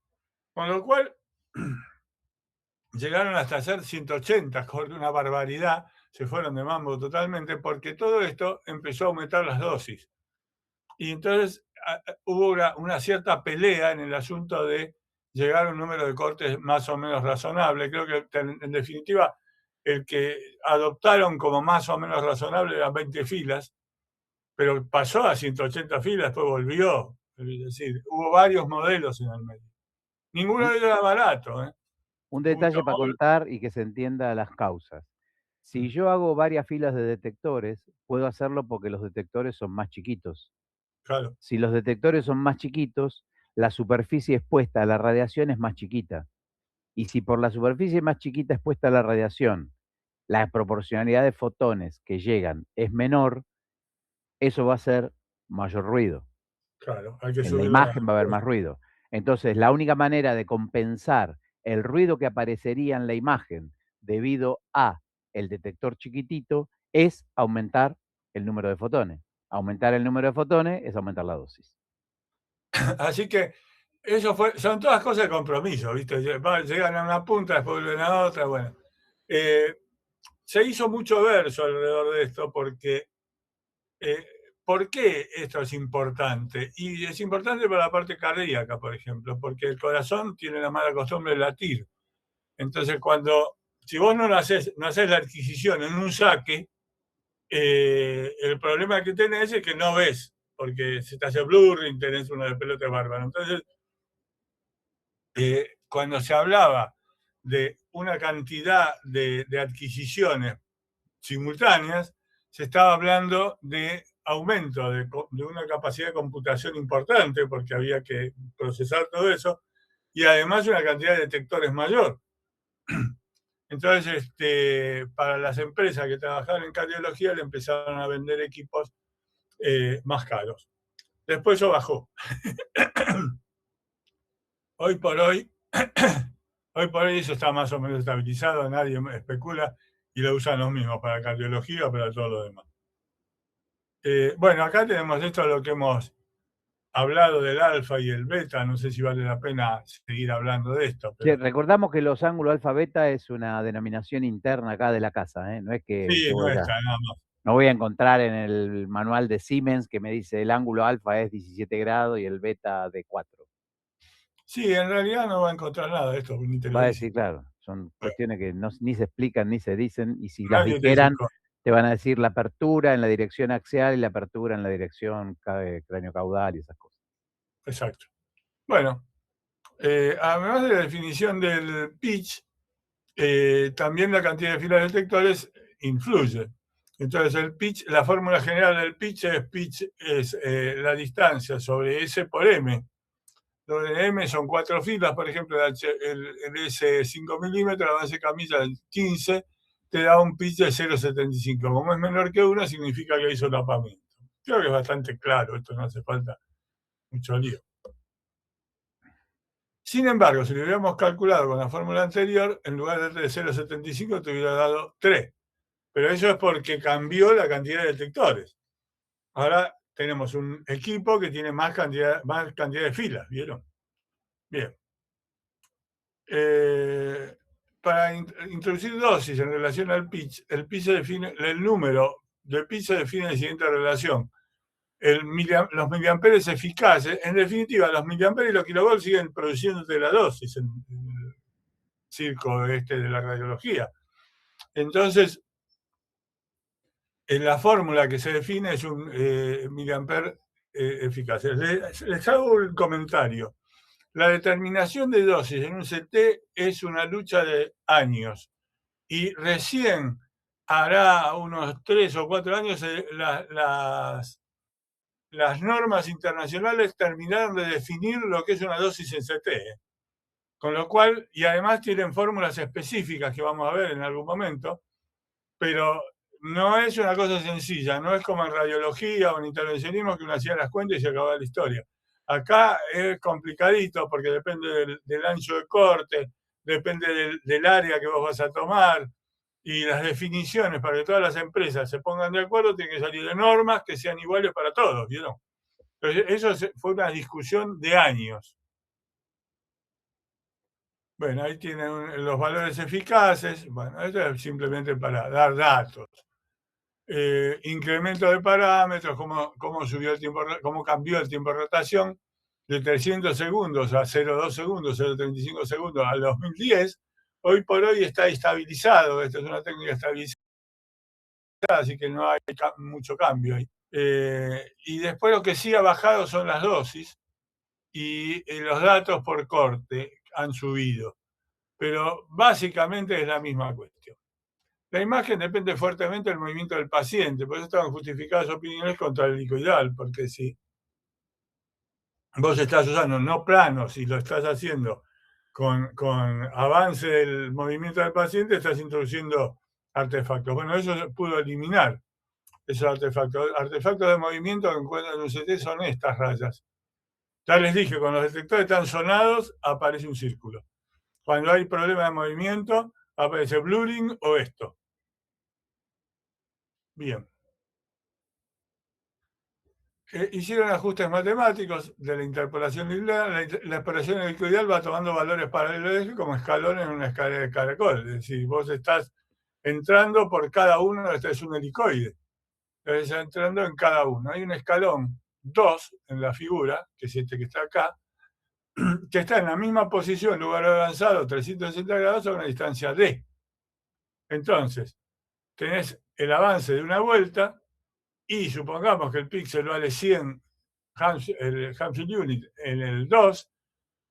Con lo cual, llegaron hasta hacer 180 cortes, una barbaridad. Se fueron de mambo totalmente porque todo esto empezó a aumentar las dosis. Y entonces hubo una cierta pelea en el asunto de llegar a un número de cortes más o menos razonable. Creo que en definitiva el que adoptaron como más o menos razonable eran 20 filas, pero pasó a 180 filas, después volvió. Es decir, hubo varios modelos en el medio. Ninguno de ellos era barato. Un detalle para contar y que se entienda las causas. Si yo hago varias filas de detectores, puedo hacerlo porque los detectores son más chiquitos. Claro, Si los detectores son más chiquitos, la superficie expuesta a la radiación es más chiquita. Y si por la superficie más chiquita expuesta a la radiación, la proporcionalidad de fotones que llegan es menor, eso va a hacer mayor ruido. claro. Hay que En la subir imagen va a haber más ruido. Entonces, la única manera de compensar el ruido que aparecería en la imagen debido a el detector chiquitito es aumentar el número de fotones. Aumentar el número de fotones es aumentar la dosis. Así que eso son todas cosas de compromiso, ¿viste? Llegan a una punta, después vuelven a otra, bueno. Se hizo mucho verso alrededor de esto porque ¿por qué esto es importante? Y es importante para la parte cardíaca, por ejemplo, porque el corazón tiene la mala costumbre de latir. Entonces, si vos no haces la adquisición en un saque, el problema que tenés es que no ves, porque se te hace blurring, tenés una de pelota bárbara. Entonces, cuando se hablaba de una cantidad de adquisiciones simultáneas, se estaba hablando de aumento de una capacidad de computación importante, porque había que procesar todo eso, y además una cantidad de detectores mayor. Entonces, para las empresas que trabajaban en cardiología, le empezaron a vender equipos más caros. Después eso bajó. Hoy por hoy eso está más o menos estabilizado, nadie especula y lo usan los mismos para cardiología o para todo lo demás. Bueno, acá tenemos esto de lo que hemos hablado del alfa y el beta, no sé si vale la pena seguir hablando de esto. Pero... recordamos que los ángulos alfa-beta es una denominación interna acá de la casa, no es que sí, no está, nada más. No voy a encontrar en el manual de Siemens que me dice el ángulo alfa es 17 grados y el beta de 4. Sí, en realidad no va a encontrar nada de esto. Va a decir, claro, son cuestiones que ni se explican ni se dicen, y si las dijeran, te van a decir la apertura en la dirección axial y la apertura en la dirección cráneo-caudal y esas cosas. Exacto. Bueno, además de la definición del pitch, también la cantidad de filas de detectores influye. Entonces, el pitch, la fórmula general del pitch es la distancia sobre S por M, donde M son 4 filas, por ejemplo, el S 5 milímetros, la base camilla del 15, te da un pitch de 0,75. Como es menor que 1, significa que hay solapamiento. Creo que es bastante claro, esto no hace falta mucho lío. Sin embargo, si lo hubiéramos calculado con la fórmula anterior, en lugar de 0,75 te hubiera dado 3. Pero eso es porque cambió la cantidad de detectores. Ahora tenemos un equipo que tiene más cantidad de filas, ¿vieron? Bien. Para introducir dosis en relación al pitch, el número del pitch se define en la siguiente relación. Los miliamperes eficaces, en definitiva, los miliamperes y los kilovolts siguen produciéndote la dosis en el circo de la radiología. Entonces, en la fórmula que se define es un miliamper eficaz. Les hago un comentario. la determinación de dosis en un CT es una lucha de años y recién hará unos 3 o 4 años las normas internacionales terminaron de definir lo que es una dosis en CT. Con lo cual, y además tienen fórmulas específicas que vamos a ver en algún momento, pero no es una cosa sencilla, no es como en radiología o en intervencionismo que uno hacía las cuentas y se acababa la historia. Acá es complicadito porque depende del ancho de corte, depende del área que vos vas a tomar, y las definiciones para que todas las empresas se pongan de acuerdo tienen que salir de normas que sean iguales para todos, ¿vieron? Entonces, eso fue una discusión de años. Bueno, ahí tienen los valores eficaces. Bueno, esto es simplemente para dar datos. Incremento de parámetros, cómo subió el tiempo, cómo cambió el tiempo de rotación de 300 segundos a 0,2 segundos, 0,35 segundos al 2010. Hoy por hoy está estabilizado. Esta es una técnica estabilizada, así que no hay mucho cambio ahí. Y después lo que sí ha bajado son las dosis y los datos por corte han subido. Pero básicamente es la misma cuestión. La imagen depende fuertemente del movimiento del paciente, por eso estaban justificadas opiniones contra el helicoidal, porque si vos estás usando no planos y lo estás haciendo con avance del movimiento del paciente, estás introduciendo artefactos. Bueno, eso se pudo eliminar, esos artefactos. Artefactos de movimiento que encuentran en un CT son estas rayas. Ya les dije, cuando los detectores están sonados, aparece un círculo. Cuando hay problema de movimiento, aparece blurring o esto. Bien. Hicieron ajustes matemáticos de la interpolación lineal. La exploración helicoidal va tomando valores paralelos como escalones en una escalera de caracol. Es decir, vos estás entrando por cada uno, este es un helicoide. Estás entrando en cada uno. Hay un escalón 2 en la figura, que es este que está acá, que está en la misma posición, lugar avanzado, 360 grados a una distancia D. Entonces, tenés el avance de una vuelta y supongamos que el píxel vale 100 el Hampshire Unit en el 2,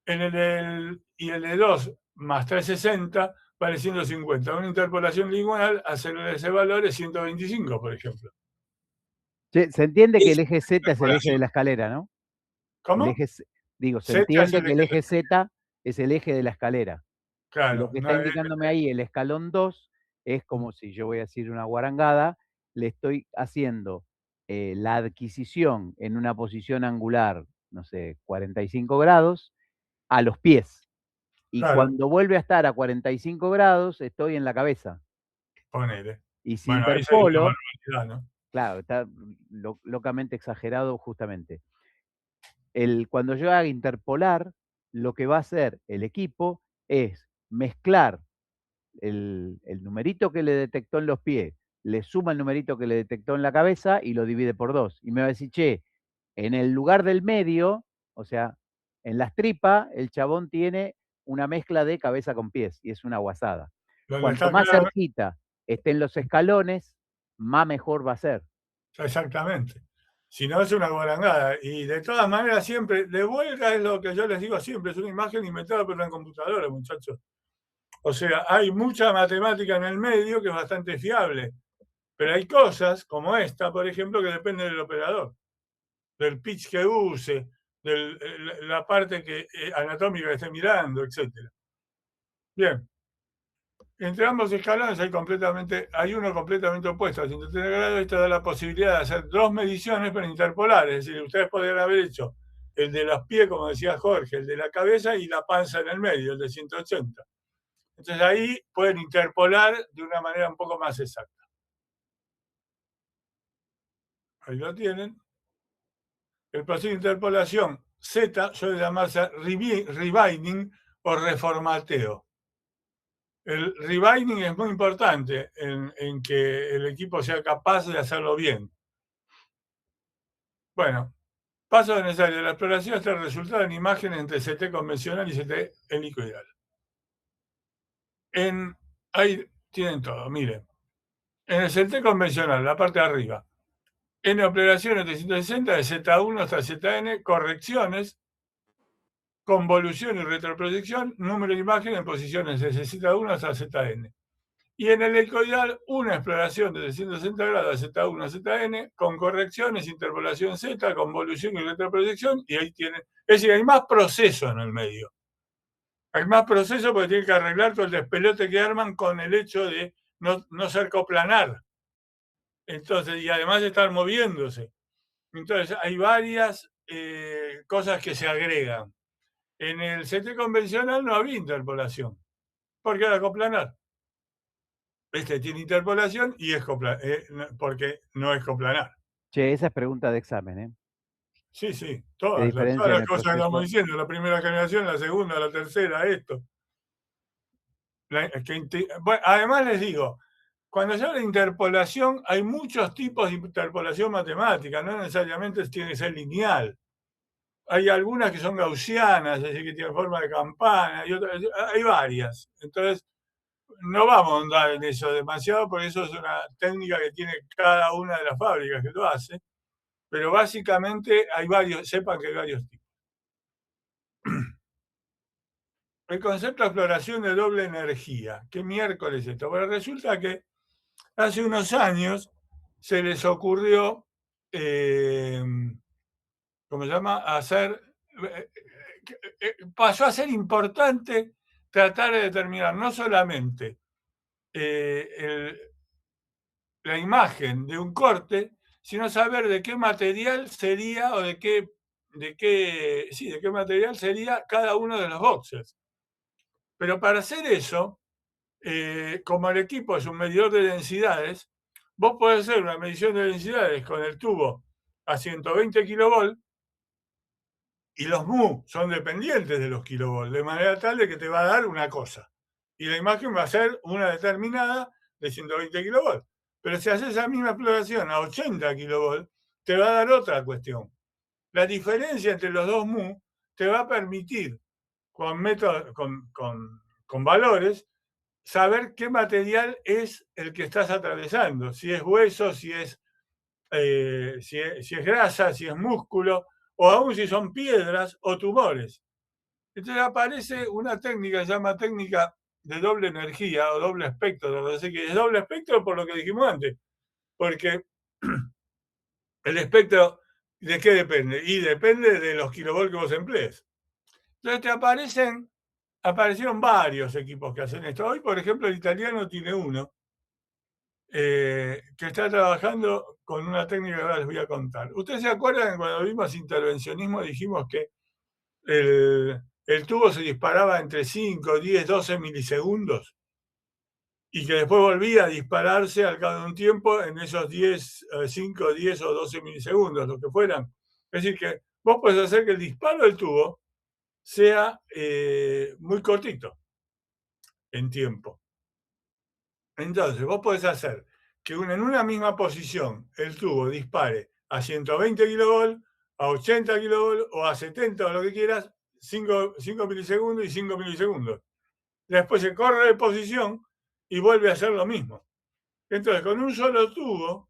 y el de 2 más 360 vale 150. Una interpolación lineal hacer ese valor es 125, por ejemplo. Se entiende que el eje Z es el eje de la escalera, ¿no? ¿Cómo? Se entiende que el eje Z es el eje de la escalera. Claro. Y lo que está indicándome ahí, el escalón 2, es como si yo voy a decir una guarangada, le estoy haciendo la adquisición en una posición angular, no sé, 45 grados, a los pies. Y claro, cuando vuelve a estar a 45 grados, estoy en la cabeza. Ponele. Y si Bueno, interpolo, ahí ¿no? claro, está locamente exagerado justamente. Cuando yo haga interpolar, lo que va a hacer el equipo es mezclar el numerito que le detectó en los pies, le suma el numerito que le detectó en la cabeza y lo divide por 2. Y me va a decir, che, en el lugar del medio, o sea, en las tripas, el chabón tiene una mezcla de cabeza con pies y es una guasada. Cuanto más cerquita estén los escalones, más mejor va a ser. Exactamente. Si no, es una guarangada. Y de todas maneras, siempre, de vuelta es lo que yo les digo siempre, es una imagen inventada por una computadora, muchachos. O sea, hay mucha matemática en el medio que es bastante fiable. Pero hay cosas, como esta, por ejemplo, que dependen del operador, del pitch que use, de la parte anatómica que esté mirando, etc. Bien. Entre ambos escalones hay uno completamente opuesto a 180 grados. Esto da la posibilidad de hacer 2 mediciones pero interpolar. Es decir, ustedes podrían haber hecho el de los pies, como decía Jorge, el de la cabeza y la panza en el medio, el de 180. Entonces ahí pueden interpolar de una manera un poco más exacta. Ahí lo tienen. El proceso de interpolación Z suele llamarse rebinding o reformateo. El rebinding es muy importante en que el equipo sea capaz de hacerlo bien. Bueno, paso necesario de la exploración hasta el resultado en imágenes entre CT convencional y CT helicoidal. Ahí tienen todo, miren. En el CT convencional, la parte de arriba, en operaciones de 160, de Z1 hasta ZN, correcciones convolución y retroproyección, número de imágenes en posiciones de Z1 hasta Zn. Y en el helicoidal, una exploración de 360 grados de Z1 a Zn, con correcciones, interpolación Z, convolución y retroproyección, y ahí tiene. Es decir, hay más proceso en el medio. Hay más proceso porque tienen que arreglar todo el despelote que arman con el hecho de no ser coplanar. Entonces, y además estar moviéndose. Entonces, hay varias cosas que se agregan. En el CT convencional no había interpolación, porque era coplanar. Este tiene interpolación y es porque no es coplanar. Che, esa es pregunta de examen, ¿eh? Sí, sí, ¿Qué todas diferencia en las el cosas que estamos proceso? diciendo, la primera generación, la segunda, la tercera, esto. Bueno, además les digo, cuando se habla de interpolación, hay muchos tipos de interpolación matemática, no necesariamente tiene que ser lineal. Hay algunas que son gaussianas, es decir, que tienen forma de campana, y otras, hay varias. Entonces, no vamos a andar en eso demasiado, porque eso es una técnica que tiene cada una de las fábricas que lo hace, pero básicamente hay varios, sepan que hay varios tipos. El concepto de exploración de doble energía. ¿Qué miércoles es esto? Bueno, resulta que hace unos años se les ocurrió, ¿cómo se llama? Pasó a ser importante tratar de determinar no solamente la imagen de un corte, sino saber de qué material sería o de qué material sería cada uno de los boxes. Pero para hacer eso, como el equipo es un medidor de densidades, vos podés hacer una medición de densidades con el tubo a 120 kilovolt y los mu son dependientes de los kilovolt, de manera tal de que te va a dar una cosa. Y la imagen va a ser una determinada de 120 kilovolt. Pero si haces esa misma exploración a 80 kilovolt, te va a dar otra cuestión. La diferencia entre los dos mu te va a permitir, con valores, saber qué material es el que estás atravesando. Si es hueso, si es grasa, si es músculo, o aún si son piedras o tumores. Entonces aparece una técnica que se llama técnica de doble energía o doble espectro. Así que es doble espectro por lo que dijimos antes, porque el espectro, ¿de qué depende? Y depende de los kilovolts que vos emplees. Entonces aparecieron varios equipos que hacen esto. Hoy, por ejemplo, el italiano tiene uno que está trabajando con una técnica que ahora les voy a contar. ¿Ustedes se acuerdan cuando vimos intervencionismo dijimos que el tubo se disparaba entre 5, 10, 12 milisegundos y que después volvía a dispararse al cabo de un tiempo en esos 5, 10 o 12 milisegundos, lo que fueran? Es decir, que vos podés hacer que el disparo del tubo sea muy cortito en tiempo. Entonces, vos podés hacer que en una misma posición el tubo dispare a 120 kilovolt, a 80 kilovolt o a 70 o lo que quieras, 5 milisegundos y 5 milisegundos. Después se corre de posición y vuelve a hacer lo mismo. Entonces, con un solo tubo,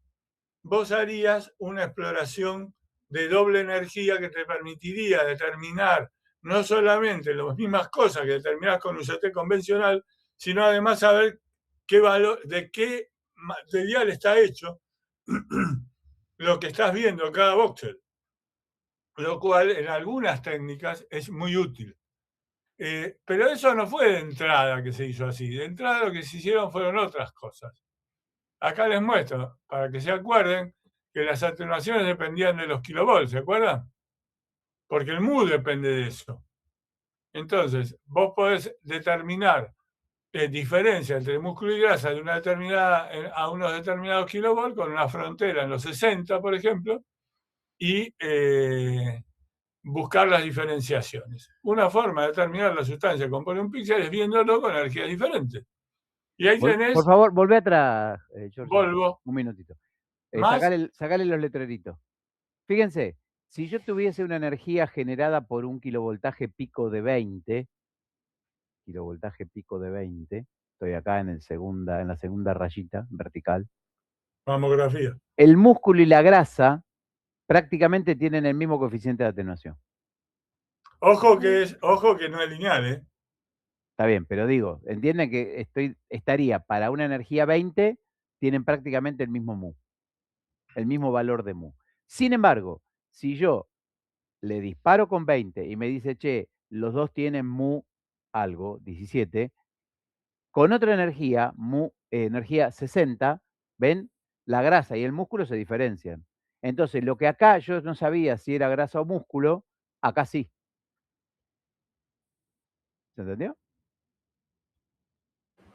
vos harías una exploración de doble energía que te permitiría determinar no solamente las mismas cosas que determinás con un CT convencional, sino además saber de qué material está hecho lo que estás viendo en cada voxel, lo cual en algunas técnicas es muy útil. Pero eso no fue de entrada que se hizo así. De entrada lo que se hicieron fueron otras cosas. Acá les muestro, para que se acuerden, que las atenuaciones dependían de los kilovolts, ¿se acuerdan? Porque el mu depende de eso. Entonces, vos podés determinar diferencia entre músculo y grasa de a unos determinados kilovolts con una frontera en los 60, por ejemplo, y buscar las diferenciaciones. Una forma de determinar la sustancia que compone un píxel es viéndolo con energías diferentes. Y ahí tenés... Por favor, volvé atrás, George. Volvo. Un minutito. ¿Más? Sacale los letreritos. Fíjense, si yo tuviese una energía generada por un kilovoltaje pico de 20, estoy acá en la segunda rayita vertical. Mamografía. El músculo y la grasa prácticamente tienen el mismo coeficiente de atenuación. Ojo que no es lineal, ¿eh? Está bien, pero digo, entienden que estaría para una energía 20, tienen prácticamente el mismo mu, el mismo valor de mu. Sin embargo, si yo le disparo con 20 y me dice, che, los dos tienen mu algo, 17, con otra energía, energía 60, ¿ven? La grasa y el músculo se diferencian. Entonces, lo que acá yo no sabía si era grasa o músculo, acá sí. ¿Se entendió?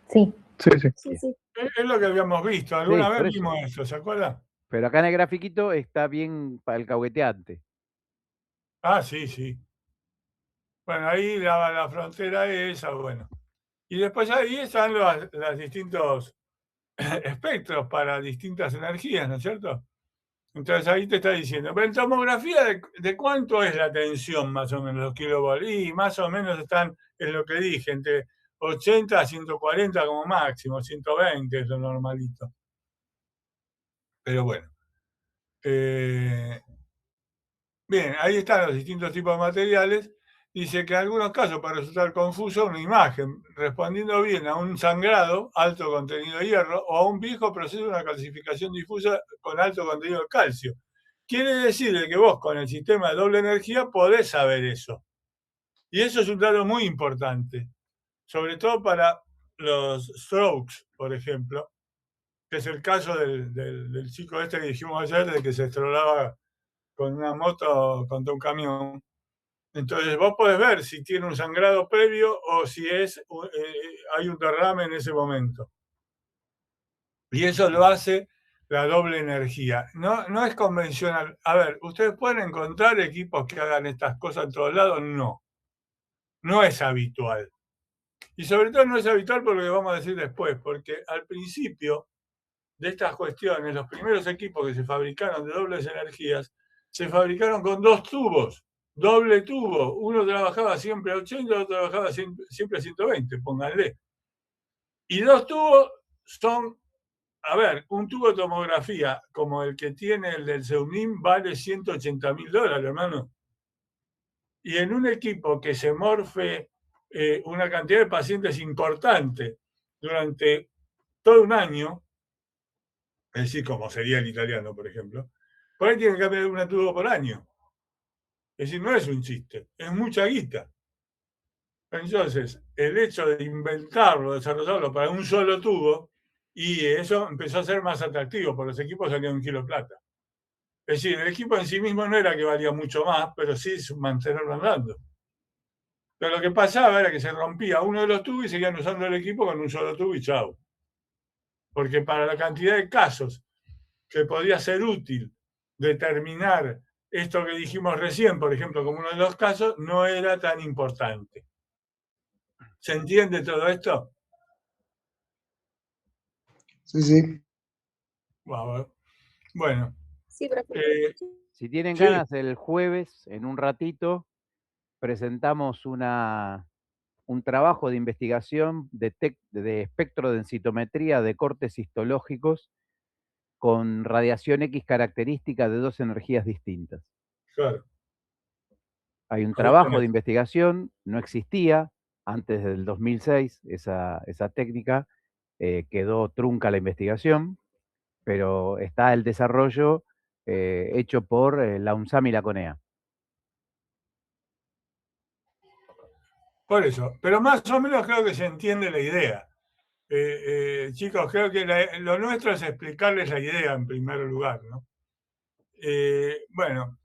Sí. Sí, sí. Sí, sí. Es lo que habíamos visto. Alguna Sí, por vez eso. vimos esto, ¿se acuerdan? Pero acá en el grafiquito está bien para el cahueteante. Ah, sí, sí. Bueno, ahí la frontera esa, bueno. Y después ahí están los distintos espectros para distintas energías, ¿no es cierto? Entonces ahí te está diciendo, pero en tomografía, ¿de cuánto es la tensión más o menos los kilovolts? Y más o menos están en lo que dije, entre 80 a 140 como máximo, 120 es lo normalito. Pero bueno. Bien, ahí están los distintos tipos de materiales. Dice que en algunos casos puede resultar confuso una imagen respondiendo bien a un sangrado, alto contenido de hierro, o a un viejo proceso de una calcificación difusa con alto contenido de calcio. Quiere decir que vos con el sistema de doble energía podés saber eso. Y eso es un dato muy importante, sobre todo para los strokes, por ejemplo, que es el caso del chico este que dijimos ayer, de que se estrolaba con una moto contra un camión. Entonces vos podés ver si tiene un sangrado previo o si hay un derrame en ese momento. Y eso lo hace la doble energía. No es convencional. A ver, ¿ustedes pueden encontrar equipos que hagan estas cosas en todos lados? No. No es habitual. Y sobre todo no es habitual por lo que vamos a decir después, porque al principio de estas cuestiones, los primeros equipos que se fabricaron de dobles energías, se fabricaron con dos tubos, doble tubo. Uno trabajaba siempre a 80, otro trabajaba siempre a 120, pónganle. Y dos tubos son, a ver, un tubo de tomografía como el que tiene el del Seunim vale $180.000, hermano. Y en un equipo que se morfe una cantidad de pacientes importante durante todo un año, es decir, como sería el italiano, por ejemplo, por ahí tienen que cambiar una tubo por año. Es decir, no es un chiste, es mucha guita. Entonces, el hecho de inventarlo, desarrollarlo para un solo tubo, y eso empezó a ser más atractivo, porque los equipos salían un kilo de plata. Es decir, el equipo en sí mismo no era que valía mucho más, pero sí mantenerlo andando. Pero lo que pasaba era que se rompía uno de los tubos y seguían usando el equipo con un solo tubo y chau. Porque para la cantidad de casos que podía ser útil determinar esto que dijimos recién, por ejemplo, como uno de los casos, no era tan importante. ¿Se entiende todo esto? Sí, sí. Bueno. Sí, profe. Si tienen Sí. ganas, el jueves, en un ratito, presentamos un trabajo de investigación de espectrodensitometría de cortes histológicos con radiación X característica de dos energías distintas. Claro. Hay un Ahí trabajo tenés. de investigación, no existía antes del 2006 esa técnica, quedó trunca la investigación, pero está el desarrollo hecho por la UNSAM y la CONEA. Por eso, pero más o menos creo que se entiende la idea. Chicos, creo que lo nuestro es explicarles la idea en primer lugar, ¿no? Bueno,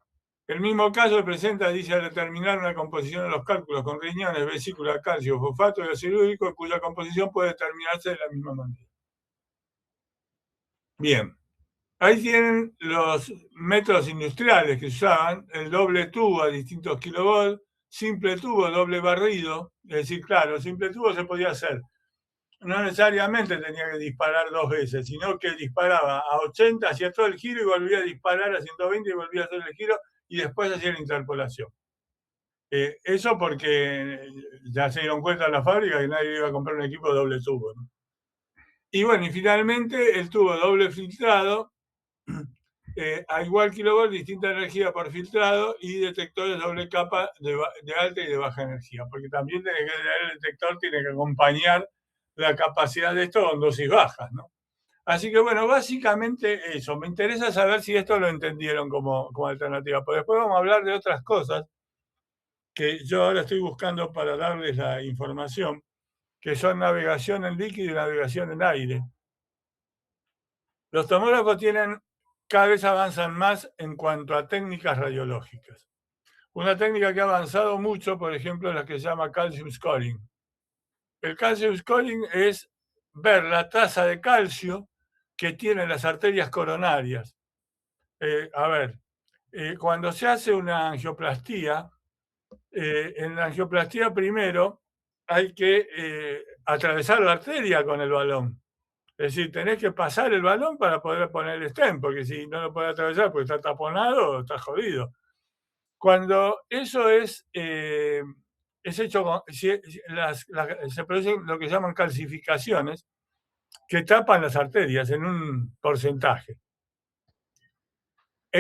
el mismo caso presenta, dice, al determinar una composición de los cálculos con riñones, vesícula, calcio, fosfato y ácido úrico, cuya composición puede determinarse de la misma manera. Bien, ahí tienen los métodos industriales que se usaban, el doble tubo a distintos kilovolts, simple tubo, doble barrido, es decir, claro, simple tubo se podía hacer. No necesariamente tenía que disparar dos veces, sino que disparaba a 80, hacía todo el giro y volvía a disparar a 120 y volvía a hacer el giro y después hacía la interpolación. Eso porque ya se dieron cuenta en la fábrica que nadie iba a comprar un equipo de doble tubo, ¿no? Y bueno, y finalmente el tubo doble filtrado a igual kilovolt, distinta energía por filtrado y detectores doble capa de alta y de baja energía, porque también el detector tiene que acompañar la capacidad de esto con dosis bajas, ¿no? Así que bueno, básicamente eso. Me interesa saber si esto lo entendieron como alternativa, pero después vamos a hablar de otras cosas que yo ahora estoy buscando para darles la información, que son navegación en líquido y navegación en aire. Los tomógrafos cada vez avanzan más en cuanto a técnicas radiológicas. Una técnica que ha avanzado mucho, por ejemplo, es la que se llama calcium scoring. El calcium scoring es ver la tasa de calcio que tienen las arterias coronarias. Cuando se hace una angioplastía, en la angioplastía primero hay que atravesar la arteria con el balón. Es decir, tenés que pasar el balón para poder poner el stent, porque si no lo podés atravesar porque está taponado, está jodido. Cuando eso es hecho, se producen lo que llaman calcificaciones, que tapan las arterias en un porcentaje.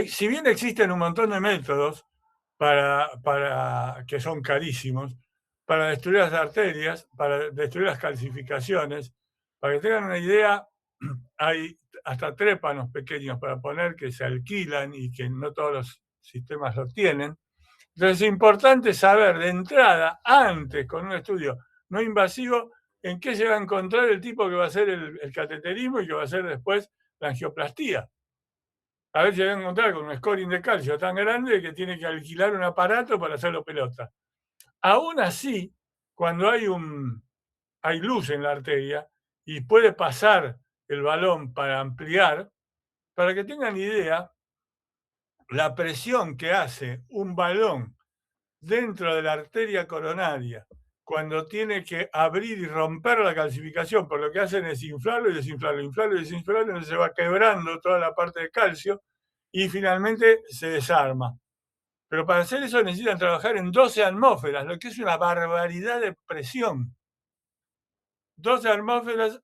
Si bien existen un montón de métodos que son carísimos, para destruir las arterias, para destruir las calcificaciones, para que tengan una idea, hay hasta trépanos pequeños para poner que se alquilan y que no todos los sistemas lo tienen. Entonces es importante saber de entrada, antes, con un estudio no invasivo, en qué se va a encontrar el tipo que va a hacer el cateterismo y que va a hacer después la angioplastía. A ver si se va a encontrar con un scoring de calcio tan grande que tiene que alquilar un aparato para hacerlo pelota. Aún así, cuando hay luz en la arteria y puede pasar el balón para ampliar, para que tengan idea, la presión que hace un balón dentro de la arteria coronaria cuando tiene que abrir y romper la calcificación, por lo que hacen es inflarlo y desinflarlo, inflarlo y desinflarlo, entonces se va quebrando toda la parte de calcio y finalmente se desarma. Pero para hacer eso necesitan trabajar en 12 atmósferas, lo que es una barbaridad de presión. 12 atmósferas,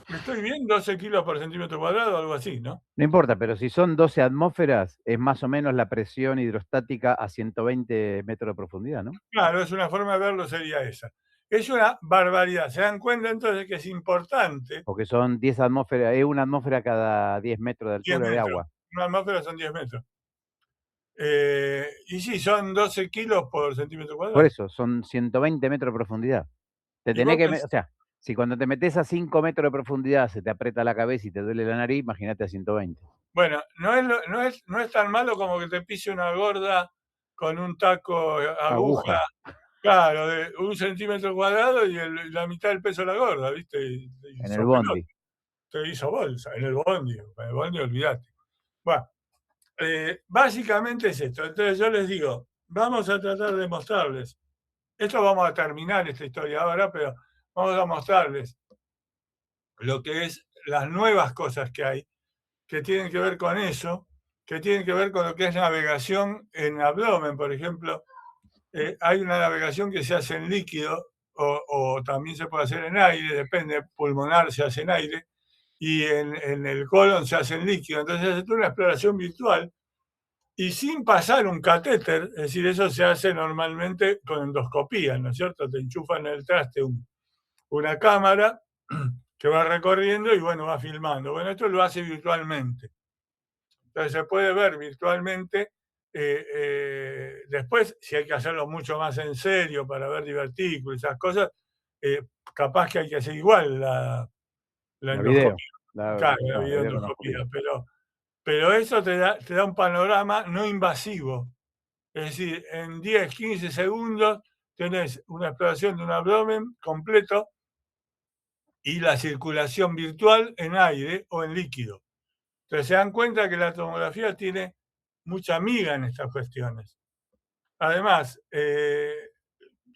estoy bien, 12 kilos por centímetro cuadrado, algo así, ¿no? No importa, pero si son 12 atmósferas, es más o menos la presión hidrostática a 120 metros de profundidad, ¿no? Claro, es una forma de verlo, sería esa. Es una barbaridad. ¿Se dan cuenta entonces que es importante? Porque son 10 atmósferas, es una atmósfera cada 10 metros de 10 altura de metros. agua. Una atmósfera son 10 metros. Y sí, son 12 kilos por centímetro cuadrado. Por eso, son 120 metros de profundidad. O sea, si cuando te metes a 5 metros de profundidad se te aprieta la cabeza y te duele la nariz, imagínate a 120. Bueno, no es tan malo como que te pise una gorda con un taco aguja. Claro, de 1 centímetro cuadrado y la mitad del peso de la gorda, ¿viste? En el bondi. Te hizo bolsa, en el bondi olvídate. Bueno, básicamente es esto. Entonces yo les digo, vamos a tratar de mostrarles. Esto vamos a terminar esta historia ahora, pero vamos a mostrarles lo que es las nuevas cosas que hay, que tienen que ver con eso, que tienen que ver con lo que es navegación en abdomen, por ejemplo. Hay una navegación que se hace en líquido o también se puede hacer en aire, depende, pulmonar se hace en aire, y en el colon se hace en líquido. Entonces es una exploración virtual y sin pasar un catéter, es decir, eso se hace normalmente con endoscopía, ¿no es cierto? Te enchufan en el traste una cámara que va recorriendo y bueno, va filmando. Bueno, esto lo hace virtualmente. Entonces se puede ver virtualmente. Después, si hay que hacerlo mucho más en serio para ver divertículos y esas cosas, capaz que hay que hacer igual la endoscopía. La videoendoscopía. Pero eso te da un panorama no invasivo. Es decir, en 10, 15 segundos tenés una exploración de un abdomen completo y la circulación virtual en aire o en líquido. Entonces se dan cuenta que la tomografía tiene mucha miga en estas cuestiones. Además,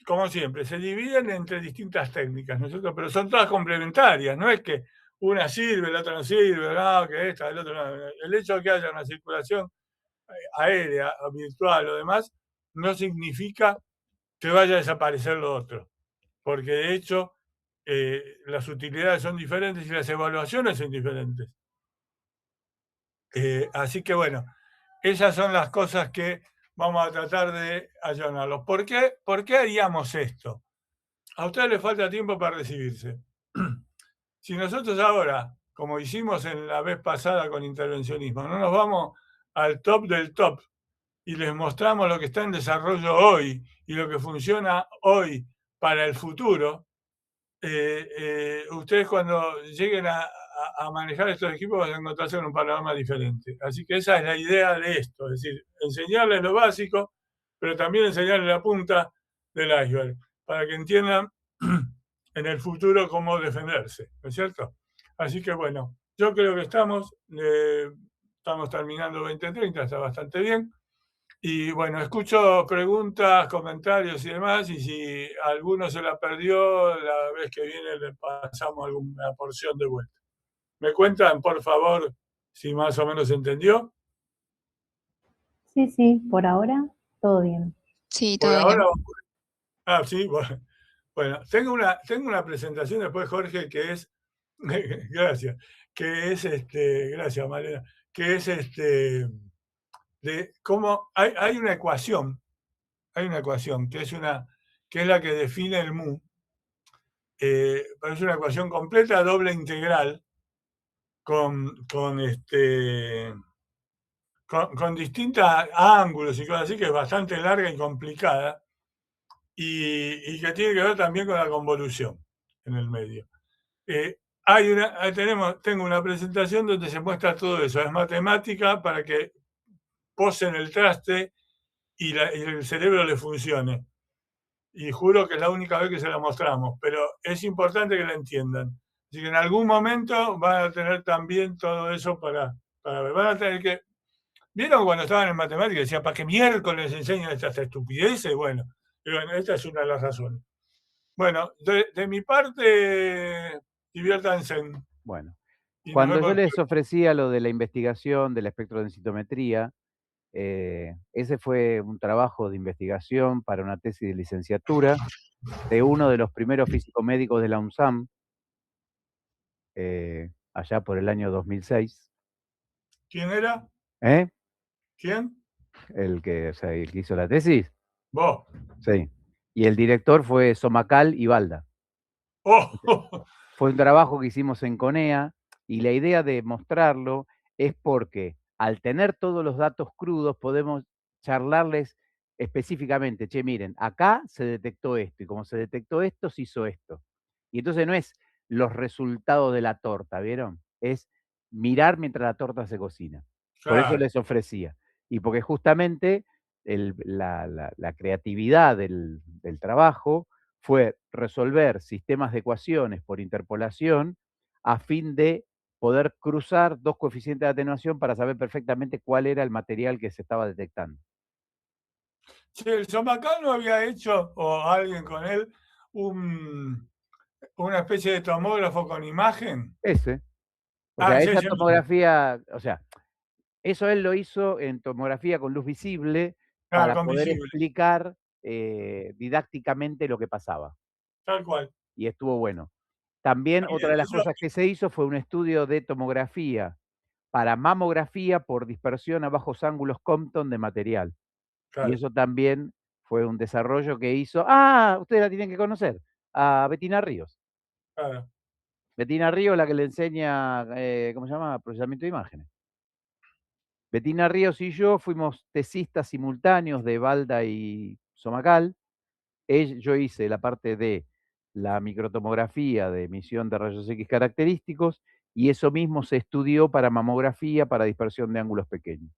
como siempre, se dividen entre distintas técnicas, ¿no es cierto? Pero son todas complementarias, no es que una sirve, la otra no sirve, no, que esta, el otro no. El hecho de que haya una circulación aérea, virtual o demás, no significa que vaya a desaparecer lo otro, porque de hecho las utilidades son diferentes y las evaluaciones son diferentes. Así que bueno, esas son las cosas que vamos a tratar de allanarlos. ¿Por qué haríamos esto? A ustedes les falta tiempo para recibirse. Si nosotros ahora, como hicimos en la vez pasada con intervencionismo, no nos vamos al top del top y les mostramos lo que está en desarrollo hoy y lo que funciona hoy para el futuro, ustedes cuando lleguen a manejar estos equipos van a encontrarse en un panorama diferente. Así que esa es la idea de esto, es decir, enseñarles lo básico, pero también enseñarles la punta del iceberg, para que entiendan en el futuro cómo defenderse, ¿no es cierto? Así que bueno, yo creo que estamos terminando 2030, está bastante bien. Y bueno, escucho preguntas, comentarios y demás, y si alguno se la perdió, la vez que viene le pasamos alguna porción de vuelta. ¿Me cuentan, por favor, si más o menos entendió? Sí, por ahora todo bien. Sí, Por todo bien. ahora, sí, bueno, tengo una presentación después, Jorge, que es, gracias, que es, gracias, Malena, que es, de cómo hay una ecuación que es la que define el mu, pero es una ecuación completa, doble integral, con distintos ángulos y cosas así, que es bastante larga y complicada, y que tiene que ver también con la convolución en el medio. Tengo una presentación donde se muestra todo eso, es matemática para que posen el traste y el cerebro le funcione. Y juro que es la única vez que se la mostramos, pero es importante que la entiendan. Así que en algún momento van a tener también todo eso para ver. Van a tener que... ¿Vieron cuando estaban en matemáticas? Decía, ¿para qué miércoles enseñan estas estupideces? Bueno, esta es una de las razones. Bueno, de mi parte, diviértanse. Bueno, cuando yo les ofrecía lo de la investigación de la espectrodensitometría, ese fue un trabajo de investigación para una tesis de licenciatura de uno de los primeros físico-médicos de la UNSAM, allá por el año 2006. ¿Quién era? ¿Quién? El que hizo la tesis. ¿Vos? Sí. Y el director fue Somacal y Balda. Oh. Fue un trabajo que hicimos en CONEA, y la idea de mostrarlo es porque al tener todos los datos crudos podemos charlarles específicamente, che, miren, acá se detectó esto, y como se detectó esto, se hizo esto. Y entonces no es los resultados de la torta, ¿vieron? Es mirar mientras la torta se cocina. Por eso les ofrecía. Y porque justamente la creatividad del trabajo fue resolver sistemas de ecuaciones por interpolación a fin de poder cruzar dos coeficientes de atenuación para saber perfectamente cuál era el material que se estaba detectando. Sí, el Somacal no había hecho, o alguien con él, una especie de tomógrafo con imagen. Ese. O sea, esa tomografía, o sea, eso él lo hizo en tomografía con luz visible para poder explicar didácticamente lo que pasaba. Tal cual. Y estuvo bueno. También otra de las cosas que se hizo fue un estudio de tomografía para mamografía por dispersión a bajos ángulos Compton de material. Claro. Y eso también fue un desarrollo que hizo... ustedes la tienen que conocer, a Bettina Ríos. Claro. Bettina Ríos, la que le enseña, ¿cómo se llama? Procesamiento de imágenes. Bettina Ríos y yo fuimos tesistas simultáneos de Balda y Somacal. Yo hice la parte de la microtomografía de emisión de rayos X característicos, y eso mismo se estudió para mamografía, para dispersión de ángulos pequeños.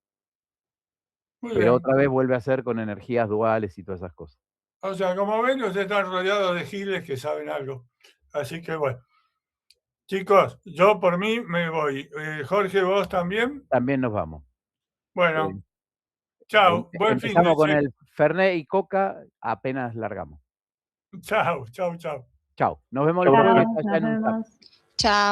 Pero otra vez vuelve a ser con energías duales y todas esas cosas. O sea, como ven, ustedes están rodeados de giles que saben algo. Así que bueno. Chicos, yo por mí me voy. Jorge, ¿vos también? También nos vamos. Bueno. Chao. Buen fin de semana. Empezamos con el Fernet y Coca, apenas largamos. Chao. Chao. Nos vemos el jueves allá en un... Chao.